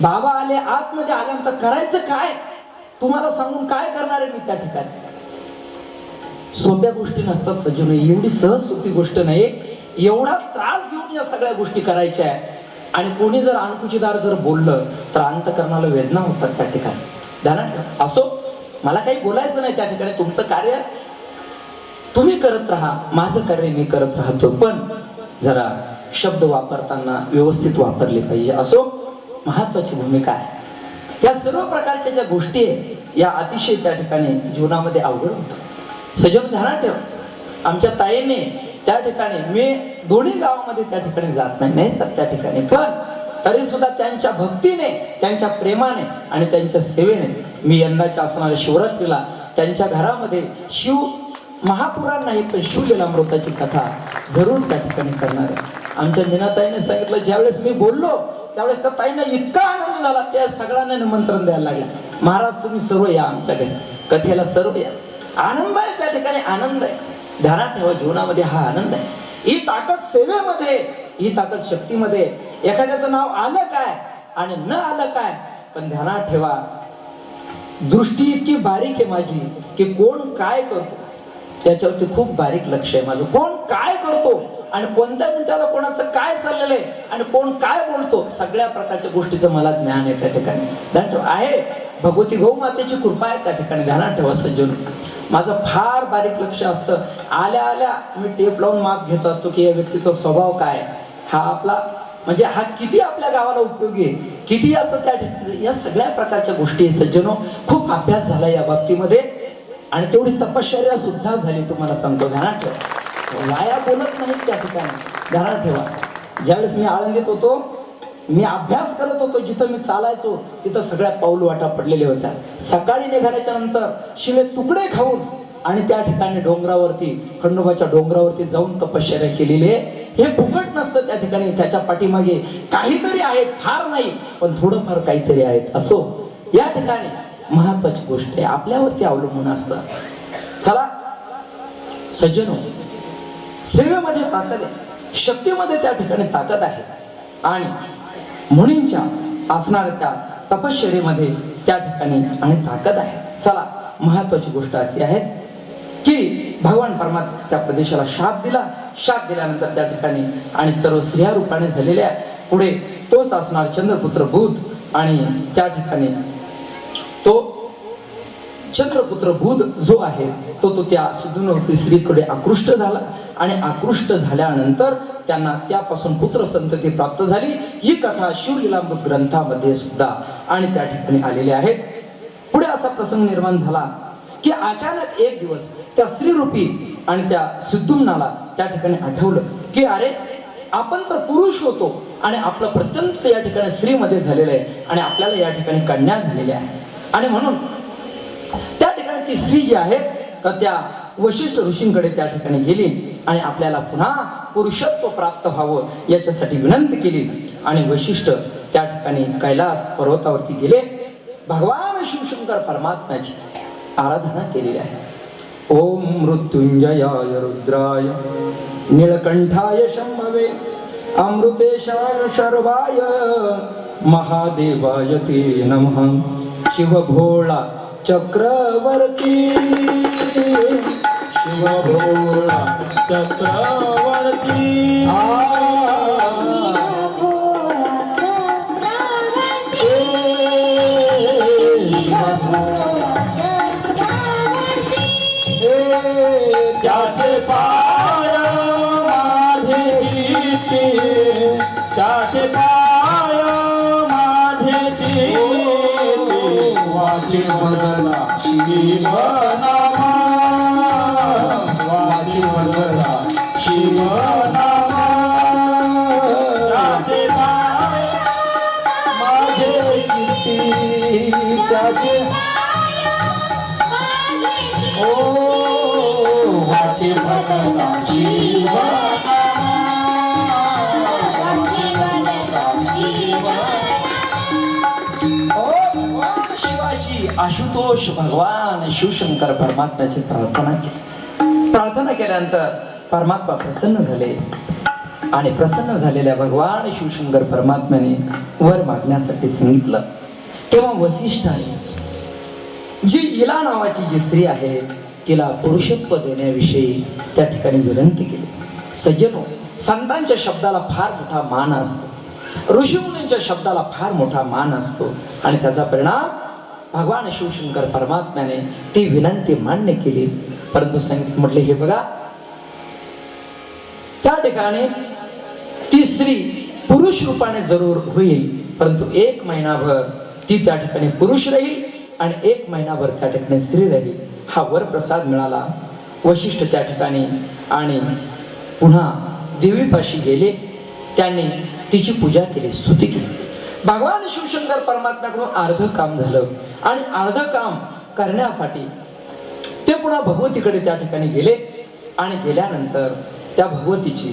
बाबा आले आतमध्ये आल्यानंतर करायचं काय तुम्हाला सांगून काय करणार आहे मी त्या ठिकाणी. सोप्या गोष्टी नसतात सज्जन, एवढी सहज सोपी गोष्ट नाही. एवढा त्रास घेऊन या सगळ्या गोष्टी करायच्या आहे. आणि कोणी जर अणकुचीदार जर बोललं तर अंतकरणाला वेदना होतात त्या ठिकाणी. ध्यानात असो, मला काही बोलायचं नाही त्या ठिकाणी. तुमचं कार्य तुम्ही करत राहा, माझं कार्य मी करत राहतो, पण जरा शब्द वापरताना व्यवस्थित वापरले पाहिजे. असो, महत्वाची भूमिका आहे. या सर्व प्रकारच्या ज्या गोष्टी आहेत या अतिशय त्या ठिकाणी जीवनामध्ये अवघड होतं. सजन ध्यानात ठेव, आमच्या ताईने त्या ठिकाणी, मी दोन्ही गावामध्ये त्या ठिकाणी जात नाही तर त्या ठिकाणी, पण तरी सुद्धा त्यांच्या भक्तीने, त्यांच्या प्रेमाने आणि त्यांच्या सेवेने मी यंदाच्या असणाऱ्या शिवरात्रीला त्यांच्या घरामध्ये शिव महापुराण नाही पण शिवलीलामृताची कथा जरूर त्या ठिकाणी करणार आहे. आमच्या मीनाताईने सांगितलं, ज्यावेळेस मी बोललो त्यावेळेस त्या ताईंना इतका आनंद झाला, त्या सगळ्यांना निमंत्रण द्यायला लागला, महाराज तुम्ही सर्व या आमच्या घरी, कथेला सर्व या. आनंद आहे त्या ठिकाणी, आनंद आहे. ध्यानात ठेवा, जीवनामध्ये हा आनंद आहे. ही ताकद सेवेमध्ये, ही ताकद शक्तीमध्ये. एखाद्याचं नाव आलं काय आणि न आलं काय, पण ध्यानात ठेवा, दृष्टी इतकी बारीक आहे माझी की कोण काय करतो त्याच्यावरती खूप बारीक लक्ष आहे माझं. कोण काय करतो आणि कोणत्या मिनिटाला कोणाचं काय चाललेलं आहे आणि कोण काय बोलतो, सगळ्या प्रकारच्या गोष्टीचं मला ज्ञान आहे त्या ठिकाणी. ध्यान ठेवा, आहे भगवती गौ मातेची कृपा आहे त्या ठिकाणी. ध्यानात ठेवा सज्जन, माझं फार बारीक लक्ष असतं. आल्या आल्या मी टेप लावून माप घेत असतो की या व्यक्तीचा स्वभाव काय, हा आपला म्हणजे हा किती आपल्या गावाला उपयोगी आहे, किती याचं त्या ठिकाणी. या सगळ्या प्रकारच्या गोष्टी सज्जनो, खूप अभ्यास झाला या बाबतीमध्ये आणि तेवढी तपश्चर्या सुद्धा झाली तुम्हाला सांगतो. ध्यानात ठेवा, वाया बोलत नाही त्या ठिकाणी. ध्यानात ठेवा, ज्यावेळेस मी आळंदीत होतो, मी अभ्यास करत होतो, जिथं मी चालायचो तिथं सगळ्या पाऊल वाटा पडलेल्या होत्या. सकाळी निघाल्याच्या नंतर शिवे तुकडे खाऊन आणि त्या ठिकाणी डोंगरावरती, खंडोबाच्या डोंगरावरती जाऊन तपश्चर्या केलेली आहे. हे फुकट नसतं त्या ठिकाणी, त्याच्या पाठीमागे काहीतरी आहेत, फार नाही पण थोडंफार काहीतरी आहेत. असो, या ठिकाणी महत्वाची गोष्ट आहे, आपल्यावरती अवलंबून असतं. चला सज्जनो, सेवेमध्ये ताकद आहे, शक्तीमध्ये त्या ठिकाणी ताकद आहे आणि मुनींच्या असणाऱ्या त्या तपश्चर्येमध्ये त्या ठिकाणी आणि ताकद आहे. चला, महत्वाची गोष्ट अशी आहे की भगवान परमात्मा त्या प्रदेशाला शाप दिला. शाप दिल्यानंतर त्या ठिकाणी आणि सर्व स्त्रिया रूपाने झालेल्या पुढे तोच असणार चंद्रपुत्र बुध आणि त्या ठिकाणी तो चंद्रपुत्र बुध जो आहे तो त्या सुदून स्त्रीकडे आकृष्ट झाला आणि आकृष्ट झाल्यानंतर त्यांना त्यापासून पुत्र संतती प्राप्त झाली. ही कथा शिवलीलामृत ग्रंथामध्ये सुद्धा आणि त्या ठिकाणी आलेली आहे. पुढे असा प्रसंग निर्माण झाला की अचानक एक दिवस त्या स्त्रीरूपी आणि त्या सिद्धुम्नाला त्या ठिकाणी आठवलं की अरे आपण तर पुरुष होतो आणि आपलं प्रत्यंत या ठिकाणी स्त्रीमध्ये झालेलं आहे आणि आपल्याला या ठिकाणी कन्या झालेली आहे. आणि म्हणून त्या ठिकाणी ती स्त्री जी आहे तर त्या वशिष्ठ ऋषींकडे त्या ठिकाणी गेली आणि आपल्याला पुन्हा पुरुषत्व प्राप्त व्हावं याच्यासाठी विनंती केली. आणि वशिष्ठ त्या ठिकाणी कैलास पर्वतावरती गेले. भगवान शिवशंकर परमात्म्याची आराधना केलेली आहे. ओम मृत्युंजयाय रुद्राय निळकंठाय शंभवे अमृतेशाय शर्वाय महादेवाय ते नमः शिव भोळा चक्रवर्ती शिव भोळा चक्रवर्ती त्याचे पाय माझे गीते त्याचे पाय माझे गीते वाचे बदला शिवनामा वाचे बदला शिवनामा त्याचे पाय माझे गीते त्याचे ओ वाचे बदला शिवाजी आशुतोष भगवान शिवशंकर परमात्म्याची प्रार्थना केली. प्रार्थना केल्यानंतर परमात्मा प्रसन्न झाले आणि प्रसन्न झालेल्या भगवान शिवशंकर परमात्म्याने वर मागण्यासाठी सांगितलं. तेव्हा वसिष्ठाने जी इला नावाची जी स्त्री आहे तिला पुरुषत्व देण्याविषयी त्या ठिकाणी विनंती केली. सज्जनो, संतांच्या शब्दाला फार मोठा मान असतो, ऋषीमुनींच्या शब्दाला फार मोठा मान असतो आणि त्याचा परिणाम भगवान शिवशंकर परमात्म्याने ती विनंती मान्य केली. परंतु सांगितलं, म्हटले हे बघा, त्या ठिकाणी ती स्त्री पुरुष रूपाने जरूर होईल, परंतु 1 महिनाभर ती त्या ठिकाणी पुरुष राहील आणि 1 महिनाभर त्या ठिकाणी स्त्री राहील. हा वरप्रसाद मिळाला. वशिष्ठ त्या ठिकाणी आणि पुन्हा देवीपाशी गेले. त्यांनी तिची पूजा केली, स्तुती केली. भगवान शिवशंकर परमात्म्याकडून अर्ध काम झालं आणि अर्ध काम करण्यासाठी ते पुन्हा भगवतीकडे त्या ठिकाणी गेले आणि गेल्यानंतर त्या भगवतीची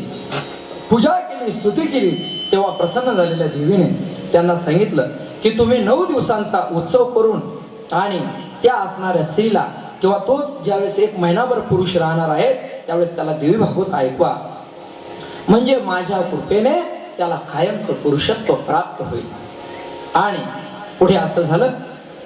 पूजा केली, स्तुती केली. तेव्हा प्रसन्न झालेल्या देवीने त्यांना सांगितलं की तुम्ही 9 दिवसांचा उत्सव करून आणि त्या असणाऱ्या स्त्रीला किंवा तो ज्यावेळेस 1 महिनाभर पुरुष राहणार आहे त्यावेळेस त्याला देवी भागवत ऐकवा, म्हणजे माझ्या कृपेने त्याला कायमचं पुरुषत्व प्राप्त होईल. आणि पुढे असं झालं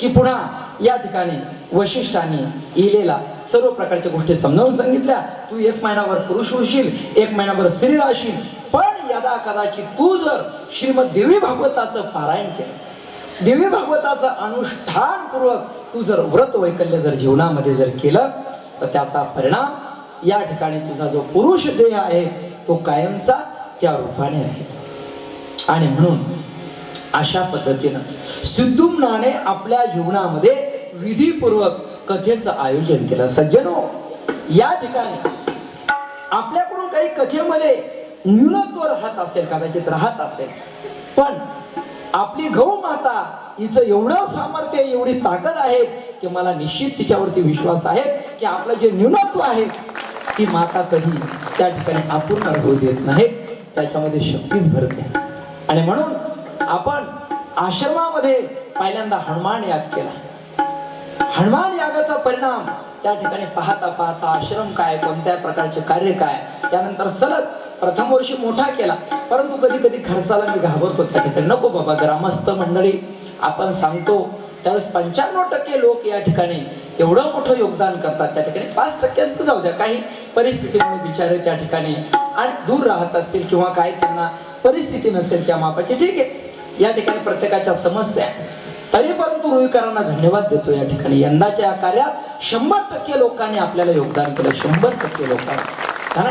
की पुन्हा या ठिकाणी वशिष्ठांनी इलेला सर्व प्रकारच्या गोष्टी समजावून सांगितल्या. तू 1 महिनाभर पुरुष होशील, 1 महिनाभर स्त्री राहशील, पण यदा कदाचित तू जर श्रीमद देवी भागवताचं पारायण केलं, देवी भागवताचं अनुष्ठान पूर्वक तू जर व्रत वैकल्य जर जीवनामध्ये जर केलं तर त्याचा परिणाम या ठिकाणी तुझा जो पुरुष देह आहे तो कायमचा त्या रूपाने आहे. आणि म्हणून अशा पद्धतीनं सिद्धुम्नाने आपल्या जीवनामध्ये विधीपूर्वक कथेचं आयोजन केलं. सज्जनो, या ठिकाणी आपल्याकडून काही कथेमध्ये न्यूनत्व राहत असेल, कदाचित राहत असेल, पण आपली गौ माता हिचं एवढं सामर्थ्य, एवढी ताकद आहे की मला निश्चित तिच्यावरती विश्वास आहे की आपलं जे न्यूनत्व आहे ती माता कधी त्या ठिकाणी अपूर्ण राहू देत नाही, त्याच्यामध्ये शक्तीच भरते. आणि म्हणून आपण आश्रमामध्ये पहिल्यांदा हनुमान याग केला. हनुमान यागाचा परिणाम त्या ठिकाणी पाहता पाहता आश्रम काय, कोणत्या प्रकारचे कार्य काय, त्यानंतर सलग प्रथम वर्षी मोठा केला. परंतु कधी कधी खर्चाला मी घाबरतो. त्या ठिकाणी नको बाबा, ग्रामस्थ मंडळी आपण सांगतो त्यावेळेस 95% लोक या ठिकाणी एवढं मोठं योगदान करतात, त्या ठिकाणी 5% जाऊ द्या, काही परिस्थितीमुळे बिचारे त्या ठिकाणी आणि दूर राहत असतील किंवा काही त्यांना परिस्थिती नसेल त्या मापाची, ठीक आहे, या ठिकाणी प्रत्येकाच्या समस्या आहे. तरी परंतु रुईकरांना धन्यवाद देतो. या ठिकाणी यंदाच्या या कार्यात 100% लोकांनी आपल्याला योगदान केलं. 100% लोकांनी.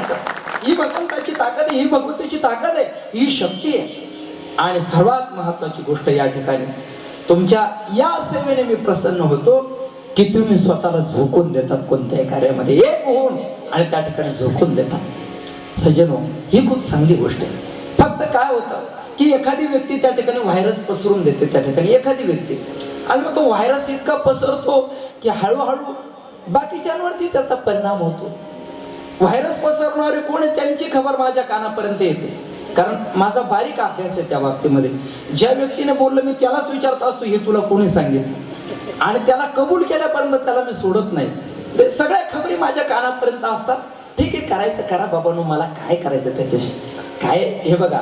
ही भगवंताची ताकद आहे, ही भगवंताची ताकद आहे, ही शक्ती आहे. आणि सर्वात महत्वाची गोष्ट या ठिकाणी तुमच्या या सेवेने मी प्रसन्न होतो की तुम्ही स्वतःला झोकून देतात कोणत्याही कार्यामध्ये, एक होऊन आणि त्या ठिकाणी झोकून देतात. सज्जनो, ही खूप चांगली गोष्ट आहे. फक्त काय होतं की एखादी व्यक्ती त्या ठिकाणी व्हायरस पसरून देते, त्या ठिकाणी एखादी व्यक्ती, आणि मग तो व्हायरस इतका पसरतो की हळूहळू बाकीच्यांवरती त्याचा परिणाम होतो. व्हायरस पसरवणारे कोण आहे त्यांची खबर माझ्या कानापर्यंत येते, कारण माझा बारीक अभ्यास आहे त्या बाबतीमध्ये. ज्या व्यक्तीने बोललं मी त्यालाच विचारत असतो हे तुला कोणी सांगितलं, आणि त्याला कबूल केल्यापर्यंत त्याला मी सोडत नाही. सगळ्या खबरी माझ्या कानापर्यंत असतात. ठीक आहे, करायचं करा बाबांनो, मला काय करायचं त्याच्याशी. काय हे बघा,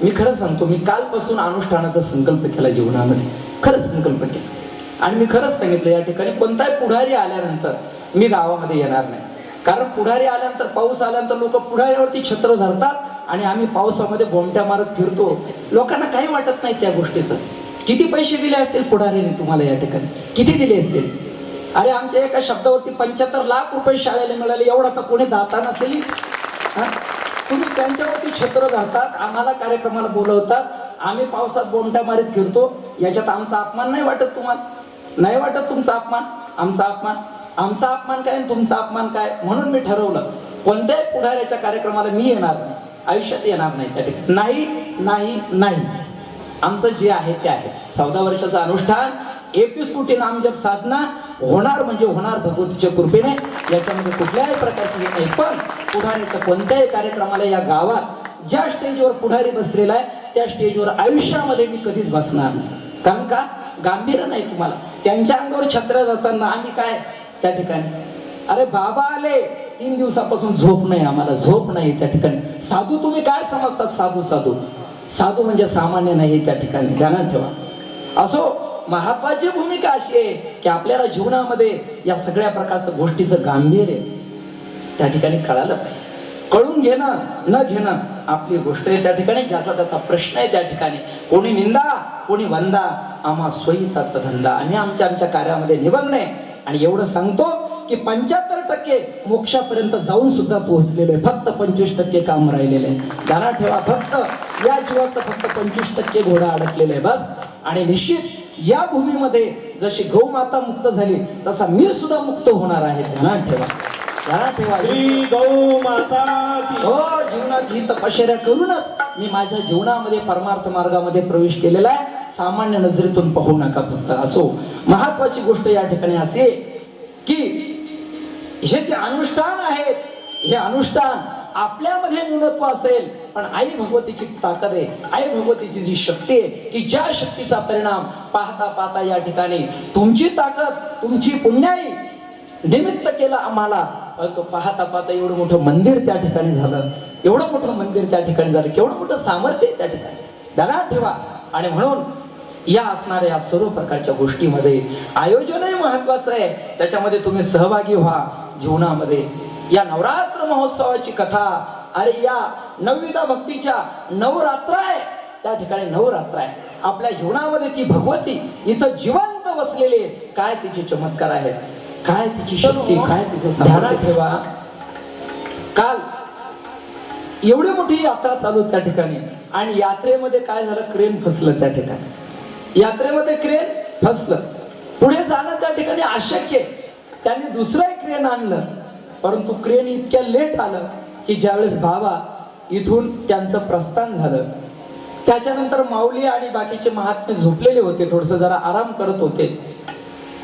मी खरं सांगतो, मी कालपासून अनुष्ठानाचा संकल्प केला जीवनामध्ये, खरंच संकल्प केला. आणि मी खरंच सांगितलं या ठिकाणी कोणताही पुढारी आल्यानंतर मी गावामध्ये येणार नाही. कारण पुढारी आल्यानंतर, पाऊस आल्यानंतर लोक पुढाऱ्यावरती छत्र धरतात आणि आम्ही पावसामध्ये बोमट्या मारत फिरतो. लोकांना काही वाटत नाही त्या गोष्टीचं. किती पैसे दिले असतील पुढारीने तुम्हाला या ठिकाणी, किती दिले असतील? अरे आमच्या एका शब्दावरती 75 लाख रुपये शाळेला मिळाले, एवढा तर कोणी दाता नसेल. तुम्ही त्यांच्यावरती छत्र धरतात, आम्हाला कार्यक्रमाला बोलवतात, आम्ही पावसात बोमट्या मारीत फिरतो. याच्यात आमचा अपमान नाही वाटत तुम्हाला? नाही वाटत तुमचा अपमान? आमचा अपमान? आमचा अपमान काय आणि तुमचा अपमान काय? म्हणून मी ठरवलं कोणत्याही पुढाऱ्याच्या कार्यक्रमाला मी येणार नाही, आयुष्यात येणार नाही त्या ठिकाणी. नाही नाही नाही, आमचं जे आहे ते आहे. 14 वर्षाचं अनुष्ठान, 21 कोटी नामजप साधना होणार म्हणजे होणार भगवतीच्या कृपेने, याच्यामध्ये कुठल्याही प्रकारची हे नाही. पण पुढाऱ्याच्या कोणत्याही कार्यक्रमाला या गावात ज्या स्टेजवर पुढारी बसलेला आहे त्या स्टेजवर आयुष्यामध्ये मी कधीच बसणार नाही. कारण का? गांभीर्य नाही तुम्हाला. त्यांच्या अंगावर छत्र जाताना आम्ही काय त्या ठिकाणी, अरे बाबा आले 3 दिवसापासून झोप नाही, आम्हाला झोप नाही त्या ठिकाणी. साधू तुम्ही काय समजतात? साधू साधू साधू म्हणजे सामान्य नाही त्या ठिकाणी, ध्यानात ठेवा. असो, महत्वाची भूमिका अशी आहे की आपल्याला जीवनामध्ये या सगळ्या प्रकारचं गोष्टीचं गांभीर्य त्या ठिकाणी कळालं पाहिजे. कळून घेणं न घेणं आपली गोष्ट आहे त्या ठिकाणी, ज्याचा त्याचा प्रश्न आहे त्या ठिकाणी. कोणी निंदा कोणी वंदा, आम्हा स्वहिताचा धंदा. आम्ही आमच्या कार्यामध्ये निमग्न आहे. आणि एवढं सांगतो की 75% मोक्षापर्यंत जाऊन सुद्धा पोहोचलेले, फक्त 25% काम राहिलेले. ध्यानात ठेवा, फक्त या जीवाचं फक्त 25% घोडा अडकलेला आहे बस. आणि निश्चित या भूमीमध्ये जशी गौमाता मुक्त झाली तसा मी सुद्धा मुक्त होणार आहे. ध्यानात ठेवा, ध्यानात ठेवा. श्री गौ माता की हो, जीवनात ही तपश्चर्या करूनच मी माझ्या जीवनामध्ये परमार्थ मार्गामध्ये प्रवेश केलेला आहे. सामान्य नजरेतून पाहू नका फक्त. असो, महत्वाची गोष्ट या ठिकाणी असे की हे जे अनुष्ठान आहेत, हे अनुष्ठान आपल्यामध्ये न्यूनत्व असेल पण आई भगवतीची ताकद आहे, आई भगवतीची जी शक्ती आहे की ज्या शक्तीचा परिणाम पाहता पाहता या ठिकाणी तुमची ताकद, तुमची पुण्याई निमित्त केलं आम्हाला. तो पाहता पाहता एवढं मोठं मंदिर त्या ठिकाणी झालं, एवढं मोठं मंदिर त्या ठिकाणी झालं, केवढं मोठं सामर्थ्य त्या ठिकाणी. ध्यानात ठेवा. आणि म्हणून या असणाऱ्या या सर्व प्रकारच्या गोष्टीमध्ये आयोजनही महत्वाचं आहे. त्याच्यामध्ये तुम्ही सहभागी व्हा जीवनामध्ये. या नवरात्र महोत्सवाची कथा, अरे या नवविधा भक्तीच्या नवरात्र आहे त्या ठिकाणी, नवरात्र आहे आपल्या जीवनामध्ये. ती भगवती इथं जिवंत बसलेली आहे. काय तिचे चमत्कार आहेत, काय तिची शक्ती, काय तिचं. ध्यानात ठेवा, काल एवढी मोठी यात्रा चालू त्या ठिकाणी आणि यात्रेमध्ये काय झालं, क्रेन फसलं त्या ठिकाणी. यात्रेमध्ये क्रेन फसलं, पुढे जाणं त्या ठिकाणी अशक्य. त्यांनी दुसरं क्रेन आणलं, परंतु क्रेन इतक्या लेट आलं की ज्यावेळेस बाबा इथून त्यांचं प्रस्थान झालं, त्याच्यानंतर माऊली आणि बाकीचे महात्मे झोपलेले होते, थोडस जरा आराम करत होते.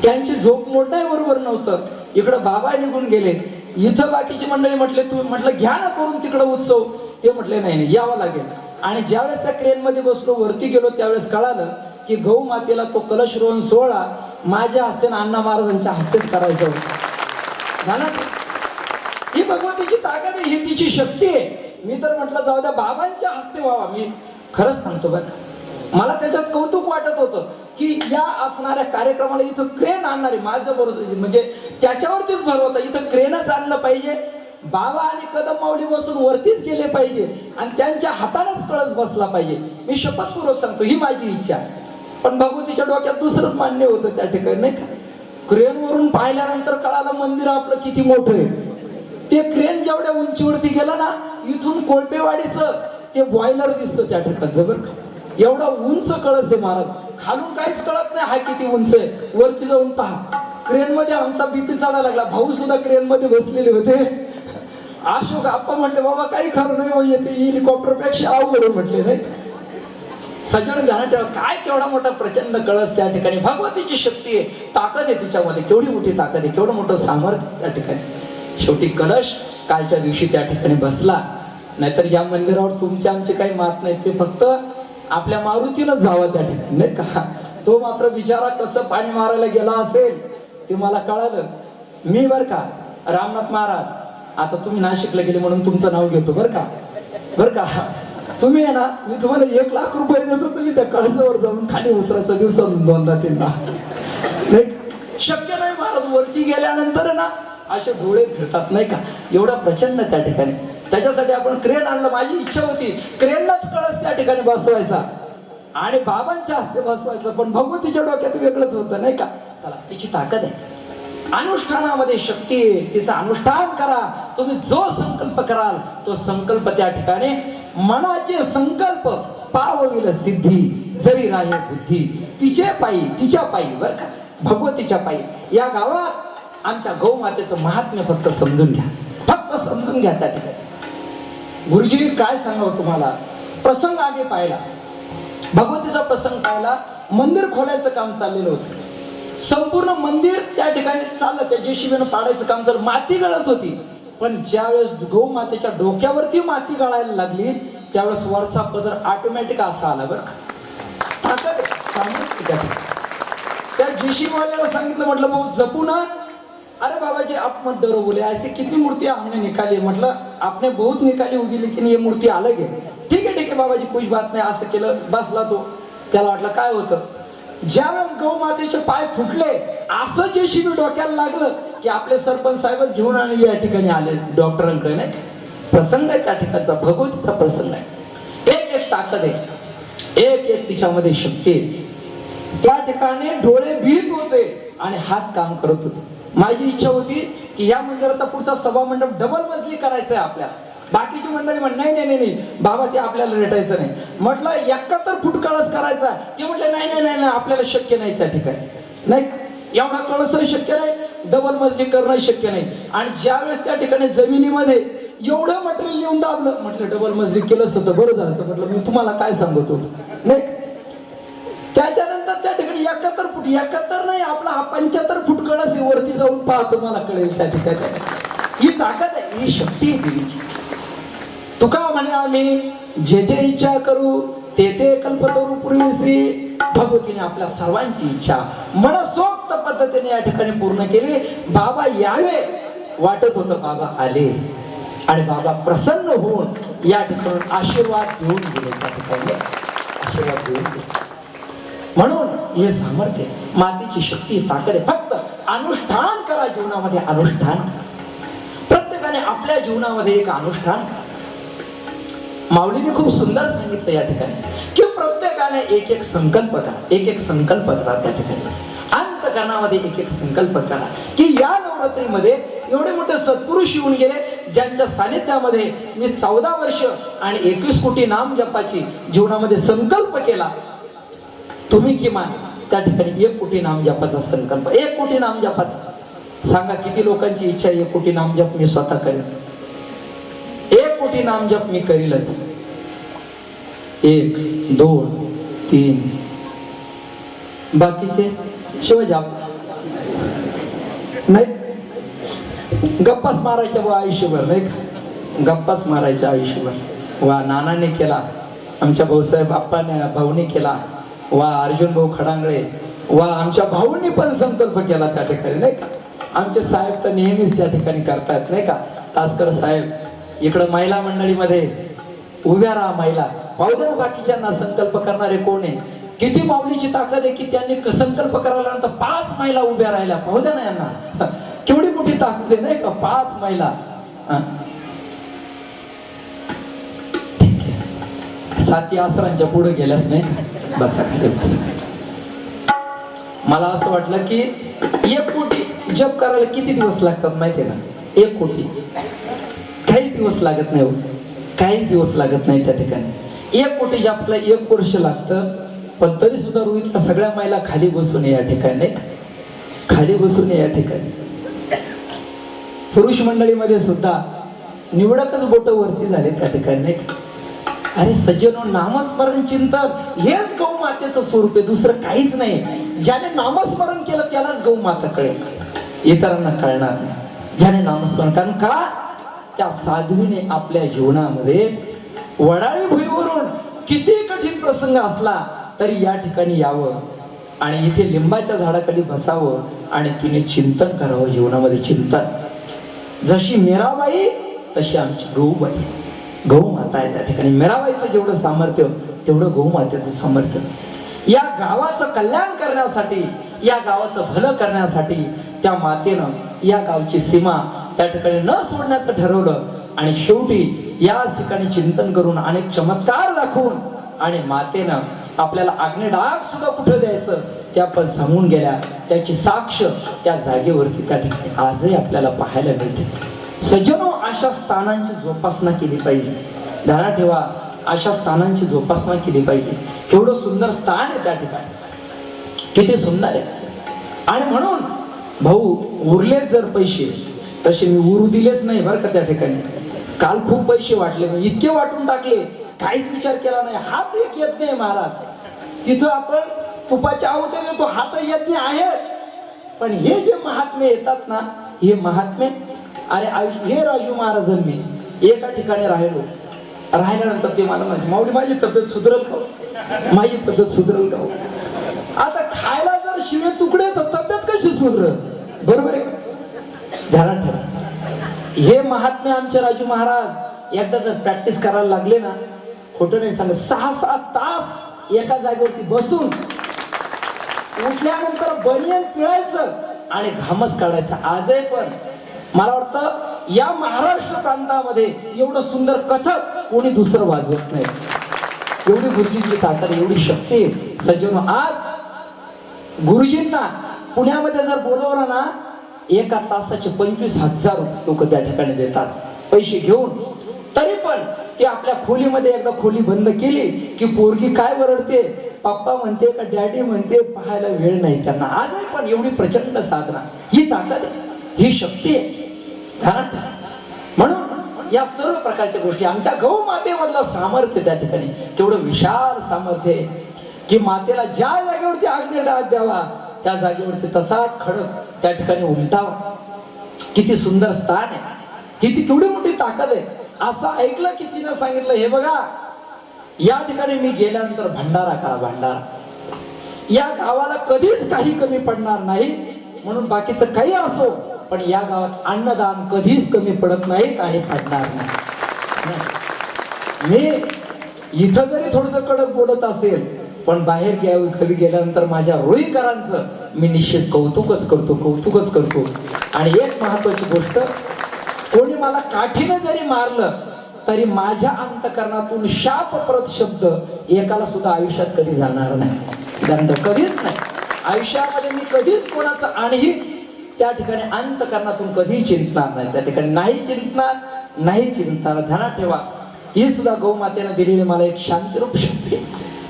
त्यांची झोप मोडणं बरोबर नव्हतं. इकडं बाबा निघून गेले, इथं बाकीची मंडळी म्हटले, तू म्हटलं घ्या ना करून तिकडं उत्सव. ते म्हटले नाही नाही, यावं लागेल. आणि ज्यावेळेस त्या क्रेन मध्ये बसलो, वरती गेलो, त्यावेळेस कळालं की गौ मातेला तो कलशरोहण सोहळा माझ्या हस्ते अण्णा महाराजांच्या हस्तेच करायचा होता. ही भगवतीची ताकद आहे, ही तिची शक्ती आहे. मी तर म्हटलं जाऊ द्या बाबांच्या हस्ते व्हावा. मी खरंच सांगतो बरं, मला त्याच्यात कौतुक वाटत होतं की या असणाऱ्या कार्यक्रमाला इथं क्रेन आणणारे, माझं बरोबर म्हणजे त्याच्यावरतीच भर होता, इथं क्रेनच आणलं पाहिजे. बाबा आणि कदम माऊली बसून वरतीच गेले पाहिजे आणि त्यांच्या हातानेच कळस बसला पाहिजे. मी शपथपूर्वक सांगतो, ही माझी इच्छा. पण भगवतीच्या डोक्यात दुसरंच मान्य होतं त्या ठिकाणी, नाही का. क्रेन वरून पाहिल्यानंतर कळालं मंदिर आपलं किती मोठं आहे. ते क्रेन जेवढ्या उंचीवरती गेलं ना, इथून कोळपेवाडीचं ते बॉयलर दिसतं त्या ठिकाणी. जबर एवढा उंच कळस आहे महाराज, खालून काहीच कळत नाही हा किती उंच आहे. वरती जाऊन पहा, क्रेन मध्ये आमचा बीपी चढायला लागला. भाऊ सुद्धा क्रेन मध्ये बसलेले होते. अशोक आप्पा म्हटले बाबा काही खरं नाही, येते हेलिकॉप्टर पेक्षा अवघड म्हटले. नाही सज्जन ध्यानात ठेवा, काय केवढा मोठा प्रचंड कळस त्या ठिकाणी. भगवतीची शक्ती आहे, ताकद आहे तिच्यामध्ये, केवढी मोठी ताकद आहे, केवढं मोठं सामर्थ्य त्या ठिकाणी. शेवटी कलश कालच्या दिवशी त्या ठिकाणी बसला. नाहीतर या मंदिरावर तुमचे आमचे काही मात नाही, ते फक्त आपल्या मारुतीनच जावं त्या ठिकाणी, नाही का. तो मात्र बिचारा कसं पाणी मारायला गेला असेल ते मला कळालं. मी बर का रामनाथ महाराज, आता तुम्ही नाशिकला गेले म्हणून तुमचं नाव घेतो बर का, बर का. तुम्ही आहे ना, मी तुम्हाला 1,00,000 रुपये देतो, तुम्ही त्या कळसावर जाऊन खाली उतरायचं दिवसातून 2दा 3दा. नाही शक्य नाही महाराज. वरती गेल्यानंतर ना असे डोळे फिरतात नाही का, एवढा प्रचंड त्या ठिकाणी. त्याच्यासाठी आपण क्रेन आणलं. माझी इच्छा होती क्रेनलाच कळस त्या ठिकाणी बसवायचा आणि बाबांच्या हस्ते बसवायचं, पण भगवतीच्या डोक्यात वेगळंच होतं नाही का. चला, तिची ताकद आहे, अनुष्ठानामध्ये शक्ती आहे, तिचं अनुष्ठान करा. तुम्ही जो संकल्प कराल तो संकल्प त्या ठिकाणी मनाचे संकल्प पावविल सिद्धी, जरी राहे बुद्धी तिचे पायी, तिच्या पायी बर का, भगवतीच्या पायी. या गावात आमच्या गौमातेचं महात्म्य फक्त समजून घ्या, फक्त समजून घ्या. त्या ठिकाणी गुरुजी काय सांगावं तुम्हाला, प्रसंग आम्ही पाहिला, भगवतीचा प्रसंग पाहिला. मंदिर खोलायचं काम चाललेलं होतं, संपूर्ण मंदिर त्या ठिकाणी चाललं, त्या जेसीबीनं पाडायचं काम चाललं. माती गळत होती, पण ज्यावेळेस गौमातेच्या डोक्यावरती माती गळायला लागली त्यावेळेस वरचा पदर ऑटोमॅटिक असा आला बरं का. त्या जेसीबी वाल्याला सांगितलं, म्हटलं भाऊ जपू ना. अरे बाबाजी आप मत डरो बोले, ऐसे कितनी मूर्ति हमने निकाली. म्हटलं आपने बहुत निकाली होगी लेकिन ये मूर्ति अलग है. ठीक आहे बाबाजी कुछ बात नाही. असं केलं, बसला तो. त्याला वाटलं काय होतं. ज्यावेळेस गौमातेचे पाय फुटले असं जेसीबी डोक्याला लागलं की आपले सरपंच साहेबच घेऊन आणि या ठिकाणी आले डॉक्टरांकडे. नाही प्रसंग आहे त्या ठिकाणचा, भगवतीचा प्रसंग आहे. एक एक ताकद आहे, एक एक तिच्यामध्ये शक्ती आहे. त्या ठिकाणी डोळे भीत होते आणि हात काम करत होते. माझी इच्छा होती की या मंदिराचा पुढचा सभा मंडप डबल मजली करायचा आहे आपल्याला. बाकीची मंडळी म्हण नाही नाही नाही बाबा ते आपल्याला रेटायचं नाही. म्हटलं 71 फूट कळस करायचा. ते म्हटलं नाही नाही नाही आपल्याला शक्य नाही त्या ठिकाणी. नाही एवढा कळस शक्य नाही, डबल मजली करणं शक्य नाही. आणि ज्यावेळेस त्या ठिकाणी जमिनीमध्ये एवढं मटेरियल येऊन दाबलं, म्हटलं डबल मजली केलंच होतं बरं झालं. तर म्हटलं मी तुम्हाला काय सांगत होतो. नाही त्याच्यानंतर त्या ठिकाणी 71 फूट, 71 नाही आपला हा 75 फूट कळस आहे. वरती जाऊन पहा तुम्हाला कळेल त्या ठिकाणी. ही ताकद आहे, ही शक्ती आहे देवीची. तुका म्हणे आम्ही जे जे इच्छा करू ते ते कल्पतरू पूर्वीसी. भगवतीने आपल्या सर्वांची इच्छा मनसोक्त पद्धतीने या ठिकाणी पूर्ण केली. बाबा यावे वाटत होतं, बाबा आले आणि बाबा प्रसन्न होऊन या ठिकाणी आशीर्वाद देऊन गेले. त्या ठिकाणी आशीर्वाद देऊन गेले. म्हणून हे सामर्थ्य, मातेची शक्ती, ताकद आहे. फक्त अनुष्ठान करा जीवनामध्ये, अनुष्ठान प्रत्येकाने आपल्या जीवनामध्ये एक अनुष्ठान. माऊलीने खूप सुंदर सांगितलं या ठिकाणी की प्रत्येकाने एक एक संकल्प करा, एक एक संकल्प करा. त्या ठिकाणी अंतःकरणामध्ये एक एक संकल्प करा की या नवरात्रीमध्ये एवढे मोठे सत्पुरुष येऊन गेले ज्यांच्या सानिध्यामध्ये मी 14 वर्ष आणि 21 कोटी नाम जपाची जीवनामध्ये संकल्प केला. तुम्ही किमान त्या ठिकाणी 1 कोटी नाम जपाचा संकल्प, 1 कोटी नाम जपाचा. सांगा किती लोकांची इच्छा 1 कोटी नाम जप मी स्वतः करेन. 1 कोटी नाम जप मी करीलच. 1 2 3 बाकीचे शिवजाप नाही. गप्पाच मारायच्या व आयुष्यभर नाही का, गप्पाच मारायच्या आयुष्यभर. वा नानाने केला, आमच्या भाऊसाहेब आप्पाने भाऊनी केला, वा अर्जुन भाऊ खडांगळे, वा आमच्या भाऊंनी पण संकल्प केला त्या ठिकाणी नाही का. आमचे साहेब तर नेहमीच त्या ठिकाणी करतात नाही का. तासकर साहेब इकडं महिला मंडळीमध्ये उभ्या राहा महिला. पाहुद्या बाकीच्यांना संकल्प करणारे कोण आहे. किती माऊलीची ताकद आहे की त्यांनी संकल्प करायला 5 महिला उभ्या राहिल्या. पाहुद्या ना यांना केवढी मोठी ताकद आहे नाही का, 5 महिला. ठीक आहे, 7 आसरांच्या पुढे गेल्याच नाही. बसा खाली बसा. मला असं वाटलं की 1 कोटी जप करायला किती दिवस लागतात माहितीये ना. 1 कोटी काही दिवस लागत नाही, काही दिवस लागत नाही त्या ठिकाणी. 1 कोटी जपला 1 वर्ष लागतं. पण तरी सुद्धा रोहितला सगळ्या महिला खाली बसून या ठिकाणी, खाली बसून या ठिकाणी. पुरुष मंडळीमध्ये सुद्धा निवडकच बोट वरती झाले त्या ठिकाणी नाही. अरे सज्जनो, नामस्मरण चिंतन हेच गौमातेचं स्वरूप आहे, दुसरं काहीच नाही. ज्याने नामस्मरण केलं त्यालाच गौमाता कळेल, इतरांना कळणार नाही. ज्याने नामस्मरण, कारण का त्या साध्वीने आपल्या जीवनामध्ये वडाळी भुईवरून किती कठीण प्रसंग असला तरी या ठिकाणी यावं आणि इथे लिंबाच्या झाडाखाली बसावं आणि तिने चिंतन करावं जीवनामध्ये. चिंतन जशी मीराबाई तशी आमची गौबाई. गौ माता आहे त्या ठिकाणी. मिळावायचं जेवढं सामर्थ्य तेवढं गौ मातेचं सामर्थ्य. या गावाचं कल्याण करण्यासाठी, या गावाचं भलं करण्यासाठी त्या मातेनं या गावची सीमा त्या ठिकाणी न सोडण्याचं ठरवलं. आणि शेवटी याच ठिकाणी चिंतन करून अनेक चमत्कार दाखवून आणि मातेनं आपल्याला अग्निडाग सुद्धा कुठं द्यायचं ते आपण सांगून गेल्या. त्याची साक्ष त्या जागेवरती त्या ठिकाणी आजही आपल्याला पाहायला मिळते. सज्जनो, अशा स्थानांची जोपासना केली पाहिजे. ध्यानात ठेवा, अशा स्थानांची जोपासना केली पाहिजे. केवढं सुंदर स्थान आहे त्या ठिकाणी, किती सुंदर आहे. आणि म्हणून भाऊ, उरलेच जर पैसे, तसे मी उरू दिलेच नाही बरं का त्या ठिकाणी. काल खूप पैसे वाटले, मी इतके वाटून टाकले, काहीच विचार केला नाही. हाच एक यज्ञ आहे महाराज. तिथं आपण तुपाच्या आहुत्या देतो, हा तर यज्ञ आहे. पण हे जे महात्मे येतात ना, हे महात्मे, अरे हे राजू महाराजांनी एका ठिकाणी राहिल्यानंतर ते मला म्हणते, माऊली माझी तब्येत सुधरल का, माझी तब्येत सुधरल का. आता खायला जर शिळे तुकडे तर तब्येत कशी सुधरल, बरोबर आहे. ध्यानात ठेवा, हे महात्मे आमचे राजू महाराज एकदा जर प्रॅक्टिस करायला लागले ना, खोटं नाही सांगत, 6-7 तास एका जागेवरती बसून उठल्यानंतर बनियन पिळायचं आणि घामच काढायचा. आजही पण मला वाटतं या महाराष्ट्र प्रांतामध्ये एवढं सुंदर कथक कोणी दुसरं वाजवत नाही. एवढी गुरुजींची ताकद, एवढी शक्ती आहे. सज्जनो, आज गुरुजींना पुण्यामध्ये जर बोलवलं ना, एका तासाचे 25,000 लोक त्या ठिकाणी देतात पैसे घेऊन. तरी पण ते आपल्या खोलीमध्ये एकदा खोली बंद केली की पोरगी काय वरडते, पप्पा म्हणते का डॅडी म्हणते, पाहायला वेळ नाही त्यांना. आजही पण एवढी प्रचंड साधना, ही ताकद आहे, ही शक्ती आहे. ध्यानात ठेवा. म्हणून या सर्व प्रकारच्या गोष्टी, आमच्या गौ मातेमधलं सामर्थ्य त्या ठिकाणी केवढं विशाल सामर्थ्य आहे की मातेला ज्या जागेवरती अग्निडाग द्यावा त्या जागेवरती तसाच खडक त्या ठिकाणी उलटावा. किती सुंदर स्थान आहे, किती केवढी मोठी ताकद आहे. असं ऐकलं की तिनं सांगितलं, हे बघा, या ठिकाणी मी गेल्यानंतर भंडारा करा, भंडारा. या गावाला कधीच काही कमी पडणार नाही. म्हणून बाकीचं काही असो, पण या गावात अन्नदान कधीच कमी पडत नाहीत आणि पडणार नाही. मी इथं जरी थोडस कडक बोलत असेल, पण बाहेर घरी गेल्यानंतर माझ्या रोईकरांचं मी निश्चित कौतुकच करतो. आणि एक महत्वाची गोष्ट, कोणी मला काठीने जरी मारलं तरी माझ्या अंतकरणातून शापप्रत शब्द एकाला सुद्धा आयुष्यात कधी जाणार नाही. दंड कधीच नाही आयुष्यामध्ये. मी कधीच कोणाचं आणही त्या ठिकाणी अंतकरणातून कधी चिंतणार नाही. त्या ठिकाणी नाही चिंतणार. ध्यानात ठेवा, ही सुद्धा गौ मातेने दिलेली मला एक शांतीरूप शक्ती आहे.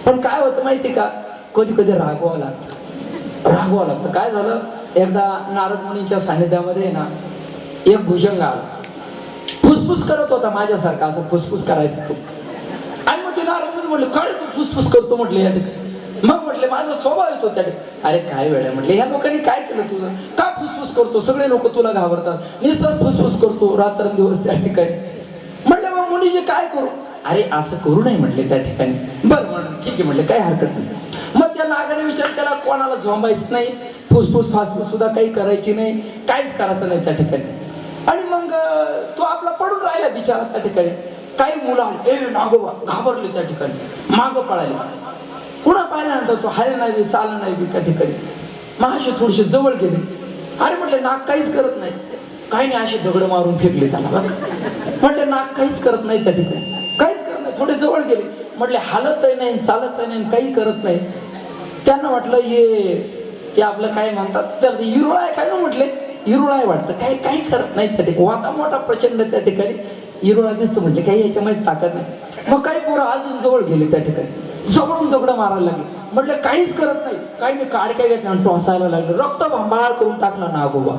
पण काय होतं माहिती का, कधी कधी रागवावं लागतं. काय झालं, एकदा नारद मुनीच्या सानिध्यामध्ये ना एक भुजंग आला, फुसफुस करत होता माझ्यासारखा, असं फुसफुस करायचं तो. आणि मग ते नारद मुनी म्हटले, काय तू फुसफुस करतो म्हटले या ठिकाणी. मग म्हटले, माझा स्वभाव येतो त्या ठिकाणी. अरे काय वेळ आहे म्हटले, या लोकांनी काय केलं तुझं, का फुसफुस करतो, सगळे लोक तुला घाबरतात, नुसताच फुसफुस करतो रात्रंदिवस त्या ठिकाणी. म्हटलं मग मुनीजी काय करू, अरे असं करू नये म्हटले त्या ठिकाणी. बरं म्हणून ठीक आहे म्हटले, काही हरकत नाही. मग त्या नागाने विचार केला, कोणाला झोंबायचं नाही, फुसफुस फासफुस सुद्धा काही करायची नाही, काहीच करायचं नाही त्या ठिकाणी. आणि मग तो आपला पडून राहिला बिचारा त्या ठिकाणी. काही मुलं आले, ए नागोबा, घाबरले त्या ठिकाणी, मागं पळाले. पुन्हा पाहिल्यानंतर तो हाय नाही, चाल नाही त्या ठिकाणी. मग असे थोडेसे जवळ गेले. अरे म्हटले, नाग काहीच करत नाही. काही नाही, असे दगड मारून फेकले त्याला. म्हटले, नाग काहीच करत नाही त्या ठिकाणी, काहीच करत नाही. थोडे जवळ गेले, म्हटले हालतही नाही, चालतही नाही, काही करत नाही. त्यांना वाटलं ते आपलं काय म्हणतात, तर इरुळा आहे काय ना, म्हटले इरुळा आहे वाटतं, काही करत नाही त्या ठिकाणी. वाता मोठा प्रचंड त्या ठिकाणी इरुळा दिसतो, म्हणजे काही याच्यामध्ये ताकद नाही. मग काही पोरं अजून जवळ गेले त्या ठिकाणी, जवळून दगड मारायला लागले. म्हटलं काहीच करत नाही, काही नाही, काडक्या घेतल्या आणि टोचायला लागले. रक्त भांबाळ करून टाकला नागोबा,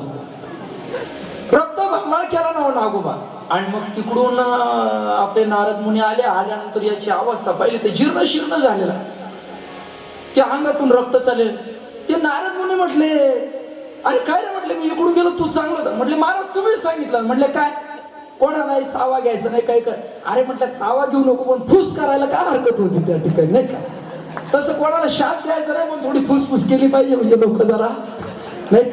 रक्त भांबाळ केला ना नागोबा. आणि मग तिकडून आपले नारद मुनी आल्यानंतर याची अवस्था पाहिली, ते जीर्ण झालेला, त्या अंगातून रक्त चालेल. ते नारद मुनी म्हटले, अरे काय रे म्हटले, मी इकडून गेलो, तू चांगलं. म्हटले, महाराज तुम्हीच सांगितलं. म्हटले काय, कोणालाही चावा घ्यायचं नाही, काय कर. अरे म्हटलं, चावा घेऊ नको, पण फुस करायला काय हरकत होती त्या ठिकाणी, नाही का. तसं कोणाला शाप द्यायचं नाही, पण थोडी फुसफुस केली पाहिजे, म्हणजे लोक जरा नाही.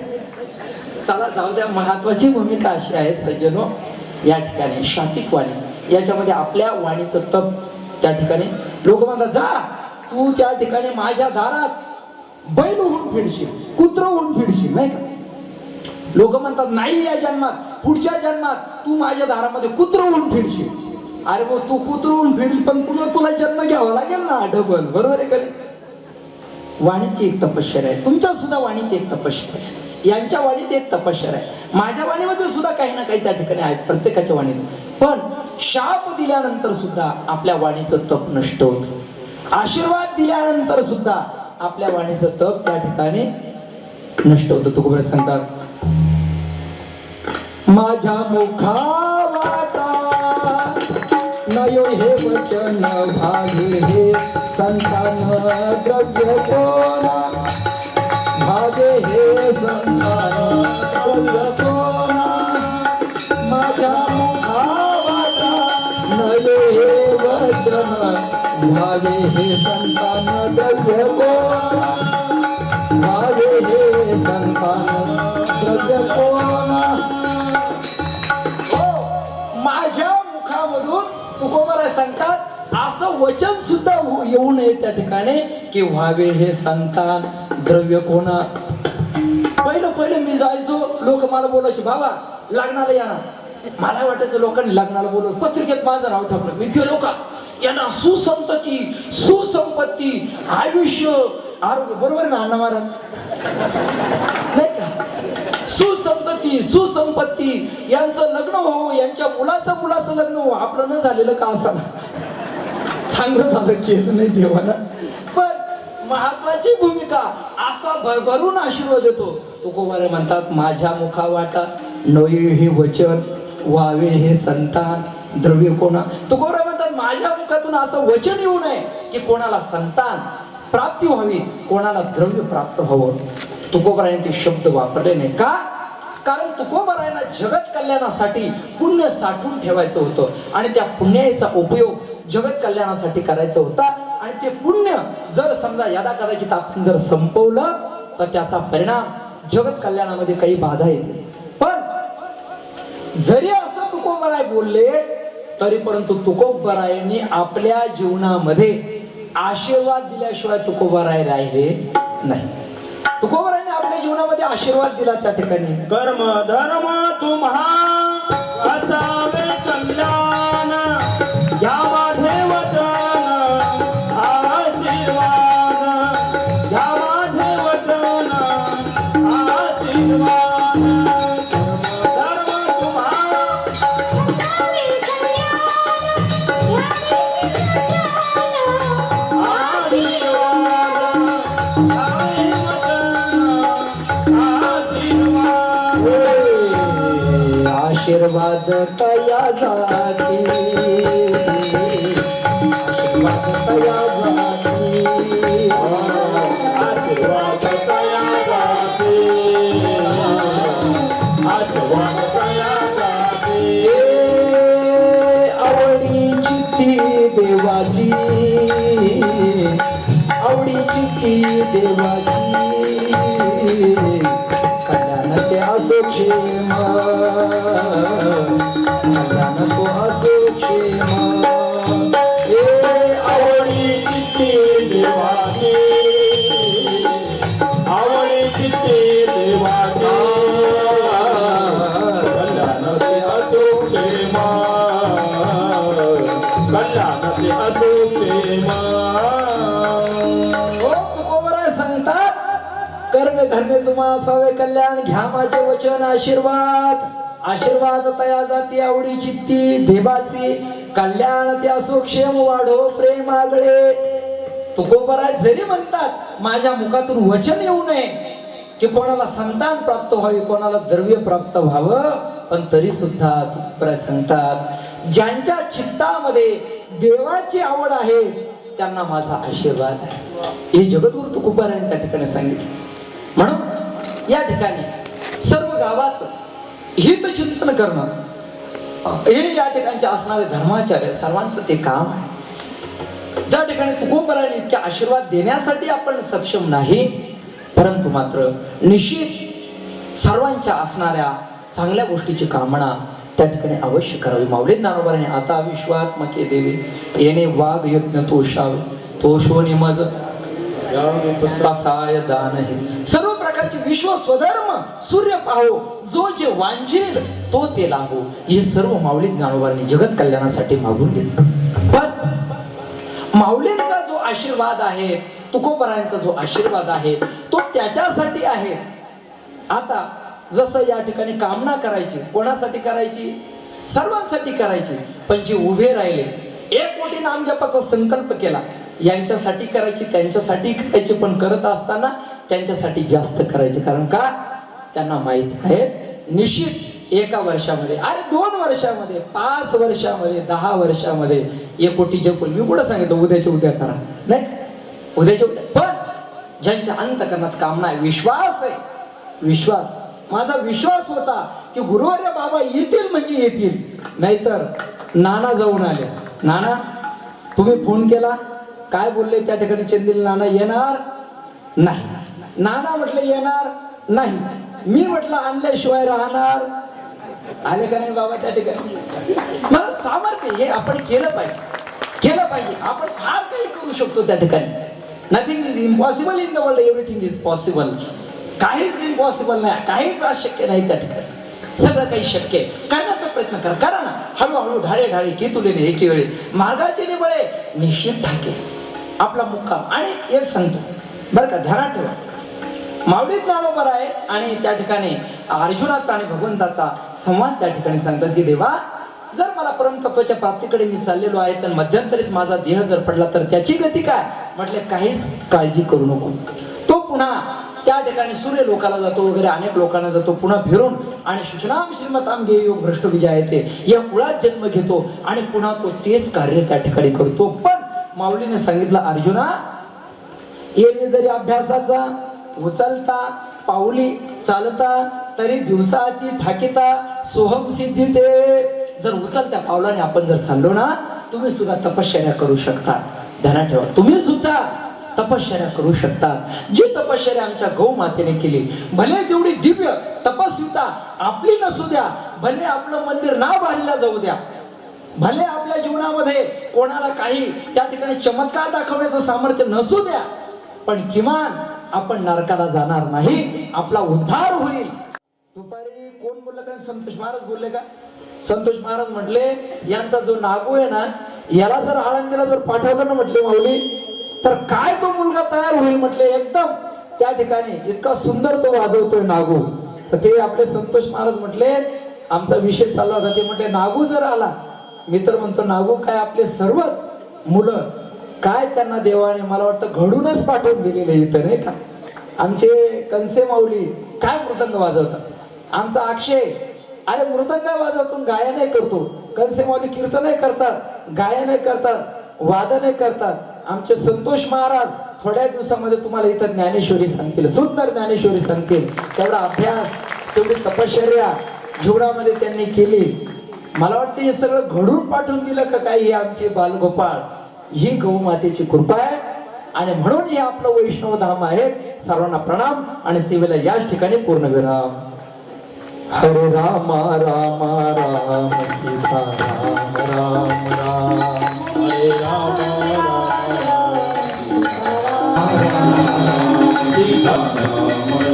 चला जाऊ द्या, महत्वाची भूमिका अशी आहे सज्जनो या ठिकाणी शापिकवाणी. याच्यामध्ये आपल्या वाणीचं तप. त्या ठिकाणी लोक म्हणतात जा तू त्या ठिकाणी माझ्या दारात बैल होऊन फिरशील, कुत्र होऊन फिरशील, नाही का? लोक म्हणतात नाही या जन्मात, पुढच्या जन्मात तू माझ्या दारामध्ये कुत्र होऊन फिरशील. अरे मग तू कुत्र होऊन फिरशील पण पुन्हा तुला जन्म घ्यावा लागेल ना डबल, बरोबर आहे का? वाणीची एक तपश्चर्या आहे, तुमच्या सुद्धा वाणीत एक तपश्चर्या आहे, यांच्या वाणीत एक तपश्चर्या आहे, माझ्या वाणीमध्ये सुद्धा काही ना काही त्या ठिकाणी आहे, प्रत्येकाच्या वाणीत. पण शाप दिल्यानंतर सुद्धा आपल्या वाणीचं तप नष्ट होत, आशीर्वाद दिल्यानंतर सुद्धा आपल्या वाणीचं तप त्या ठिकाणी नष्ट होतं. तुकोबराज सांगतात माझ्या मुखा वाटा नयो हे वचन भागे हे संतान द्रव्य कोणा, भागे हे संतान द्रव्य कोणा. माझ्या मुखा वाटा नयो हे वचन भागे हे संतान द्रव्य कोणा, भागे हे संतान द्रव्य कोणा. माझ्या मुखामधून तुकोबराज सांगतात असं वचन सुद्धा येऊ नये त्या ठिकाणी की व्हावे हे संतान द्रव्य कोणा. पहिलं मी जायचो, लोक मला बोलायचे बाबा लग्नाला या ना. मला वाटायचं लोकांनी लग्नाला बोलवलं, पत्रिकेत माझं नाव टाकलं, मी गेलो का यांना सुसंतती सुसंपत्ती आयुष्य आरोग्य, बरोबर ना अण्णा महाराज, नाही का? सुसंतती सुसंपत्ती यांचं लग्न हो, यांच्या मुलाचं लग्न हो. आपलं न झालेलं का असा चांगलं झालं केलं नाही देवानं, पण महत्वाची भूमिका असा भरभरून आशीर्वाद देतो. तुकोबारे म्हणतात माझ्या मुखा वाटा नये हे वचन व्हावे हे संतान द्रव्य कोणा. तुकोबारे म्हणतात माझ्या मुखातून असं वचन येऊ नये की कोणाला संतान प्राप्ती व्हावी, कोणाला द्रव्य प्राप्त व्हावं. तुकोबारायांनी ते शब्द वापरले नाही का? कारण तुकोबारायांना जगत कल्याणासाठी पुण्य साठवून ठेवायचं होतं आणि त्या पुण्याचा उपयोग जगत कल्याणासाठी करायचा होता. आणि ते पुण्य जर समजा यदा कदाचित आपण जर संपवलं तर त्याचा परिणाम जगत कल्याणामध्ये काही बाधा येते. पण जरी असं तुकोबाराय बोलले तरी परंतु तुकोबारायांनी आपल्या जीवनामध्ये आशीर्वाद दिल्याशिवाय तुकोबाराय राहिले नाही. तुकोबारायांनी आपल्या जीवनामध्ये आशीर्वाद दिला त्या ठिकाणी. कर्म धर्म तुम्हा असावे कल्याण, या माझे वचन आशीर्वाद, या माझे वचन आशीर्वाद. आशीर्वाद तया जाती, आशीर्वाद तया जाती, आशीर्वाद तया जाती, आशीर्वाद तया जाती. आवडीची ती देवाची, आवडीची ती देवाची, कल्याण ते असो क्षेम, कल्याण तो असो क्षेम. आवडीची ती देवाची, आवडीची ती देवाची, कल्याण ते असो क्षेम, कल्याण ते असो क्षेम. सांगतात कर्मे धर्मे तुम्हा असावे कल्याण, घ्या माझे वचन आशीर्वाद. आशीर्वाद तया जाती आवडीची ती देवाची, कल्याण ते असो क्षेम वाढो प्रेम आगळे. तुकोबाराय जरी म्हणतात माझ्या मुखातून वचन येऊ नये की कोणाला संतान प्राप्त व्हावे, कोणाला द्रव्य प्राप्त व्हावं, पण तरी सुद्धा तुकोबाराय सांगतात ज्यांच्या चित्तामध्ये देवाची आवड आहे त्यांना माझा आशीर्वाद आहे. हे जगद्गुरु तुकोबारायांनी त्या ठिकाणी सांगितलं. म्हणून या ठिकाणी सर्व गावाचं हित चिंतन करणं हे या ठिकाणचे असणारे धर्माचार्य सर्वांचं ते काम आहे. त्या ठिकाणी तुकोबारायांनी इतके आशीर्वाद देण्यासाठी आपण सक्षम नाही, परंतु मात्र निश्चित सर्वांच्या असणाऱ्या चांगल्या गोष्टीची कामना त्या ठिकाणी अवश्य करावी. माऊली ज्ञानोबाने आता विश्वात्मके देवी येणे वाघ यज्ञ तोषावे तोषोनी मज पासाय दान हे सर्व प्रकारचे विश्व स्वधर्म सूर्य पाहो जो जे वांछेल तो ते लाहो. हे सर्व माऊली ज्ञानोबांनी जगत कल्याणासाठी मागून घेतलं. पण माऊलींचा जो आशीर्वाद आहे, तुकोबरायांचा जो आशीर्वाद आहे तो त्याच्यासाठी आहे. आता जसं या ठिकाणी कामना करायची, कोणासाठी करायची? सर्वांसाठी करायची. पण जे उभे राहिले 1 कोटी नामजपाचा संकल्प केला, यांच्यासाठी करायची, त्यांच्यासाठी करायची. पण करत असताना त्यांच्यासाठी जास्त करायचे. कारण का? त्यांना माहिती आहे निश्चित एका वर्षामध्ये, अरे 2 वर्षामध्ये, 5 वर्षामध्ये, 10 वर्षामध्ये 1 कोटी जप. मी कुठं सांगितलं उद्याच्या उद्या करा? नाही, उद्याच्या उद्या. पण ज्यांच्या अंतकरणात कामना आहे, विश्वास आहे, विश्वास, माझा विश्वास होता की गुरुवर्य बाबा येतील म्हणजे येतील. नाहीतर नाना जाऊन आले. नाना तुम्ही फोन केला, काय बोलले त्या ठिकाणी चंदिल नाना? येणार नाही. नाना म्हटलं येणार नाही. मी म्हटलं आणल्याशिवाय राहणार. आले का नाही बाबा त्या ठिकाणी? मला सामर्थ्य हे आपण केलं पाहिजे, केलं पाहिजे. आपण फार काही करू शकतो त्या ठिकाणी. Nothing is impossible in the world, everything is possible. काहीच इम्पॉसिबल नाही, काहीच अशक्य नाही त्या ठिकाणी. सगळं काही शक्य आहे. करण्याचा प्रयत्न करा, करा ना. हळूहळू ढाळे ढाळे केतुलेने एके वेळी मार्गाचे निबळे निश्चित ठाके आपला मुक्काम. आणि एक सांगतो बरं का, ध्यानात ठेवा, माऊली ज्ञानोबा आहे आणि त्या ठिकाणी अर्जुनाचा आणि भगवंताचा संवाद त्या ठिकाणी सांगतात की देवा, जर मला परमतत्वाच्या प्राप्तीकडे मी चाललेलो आहे तर मध्यंतरीच माझा देह जर पडला तर त्याची गती काय? म्हटले काहीच काळजी करू नको. तो पुन्हा त्या ठिकाणी सूर्य लोकाला जातो वगैरे, अनेक लोकांना जातो, पुन्हा फिरून आणि सूचनाम श्रीमताम गे योग भ्रष्ट विजय येते या कुळात जन्म घेतो आणि पुन्हा तो तेच कार्य त्या ठिकाणी करतो. पण माऊलीने सांगितलं, अर्जुना येणे जरी अभ्यासाचा, उचलता पाऊली चालता तरी दिवसाती ठाकिता सोहम सिद्धी ते. जर उचलत्या पावलाने आपण जर चाललो ना, तुम्ही सुद्धा तपश्चर्या करू शकता. ध्यानात ठेवा, तुम्ही सुद्धा तपश्चर्या करू शकता. जी तपश्चर्या आमच्या गौ मातेने केली, भले तेवढी दिव्य तपस्विता आपली नसू द्या, भले आपलं मंदिर ना बांधलं जाऊ द्या, भले आपल्या जीवनामध्ये कोणाला काही त्या ठिकाणी चमत्कार दाखवण्याचं सामर्थ्य नसू द्या, पण किमान आपण नरकाला जाणार नाही, आपला उद्धार होईल. दुपारी कोण बोललं का? संतोष महाराज बोलले का? संतोष महाराज म्हटले यांचा जो नागू आहे ना, याला जर आळंदीला जर पाठवलं ना म्हटले माऊली, तर काय तो मुलगा तयार होईल म्हटले. एकदम त्या ठिकाणी इतका सुंदर तो वाजवतोय नागू. तर ते आपले संतोष महाराज म्हटले, आमचा विषय चालला होता, ते म्हटले नागू जर आला, मी तर म्हणतो नागू काय आपले सर्वच मुलं काय त्यांना देवाने मला वाटतं घडूनच पाठवून दिलेले इथं, नाही का? आमचे कंसे माऊली काय मृदंग वाजवतात, आमचा अक्षय अरे मृदंग वाजवतून गायनही करतो, कंसे माऊली कीर्तनही करतात, गायनही करतात, वादनही करतात. आमचे संतोष महाराज थोड्या दिवसामध्ये तुम्हाला इथं ज्ञानेश्वरी सांगतील, सुंदर ज्ञानेश्वरी सांगतील. तेवढा अभ्यास, तेवढी तपश्चर्या जीवनामध्ये त्यांनी केली. मला वाटतं हे सगळं घडून पाठवून दिलं का काय? हे आमचे बालगोपाळ, ही गौ मातेची कृपा आहे. आणि म्हणून हे आपलं वैष्णव धाम आहे. सर्वांना प्रणाम आणि सेवेला याच ठिकाणी पूर्णविराम. हरे राम राम राम सीता राम राम राम, हरे राम राम राम सीता राम.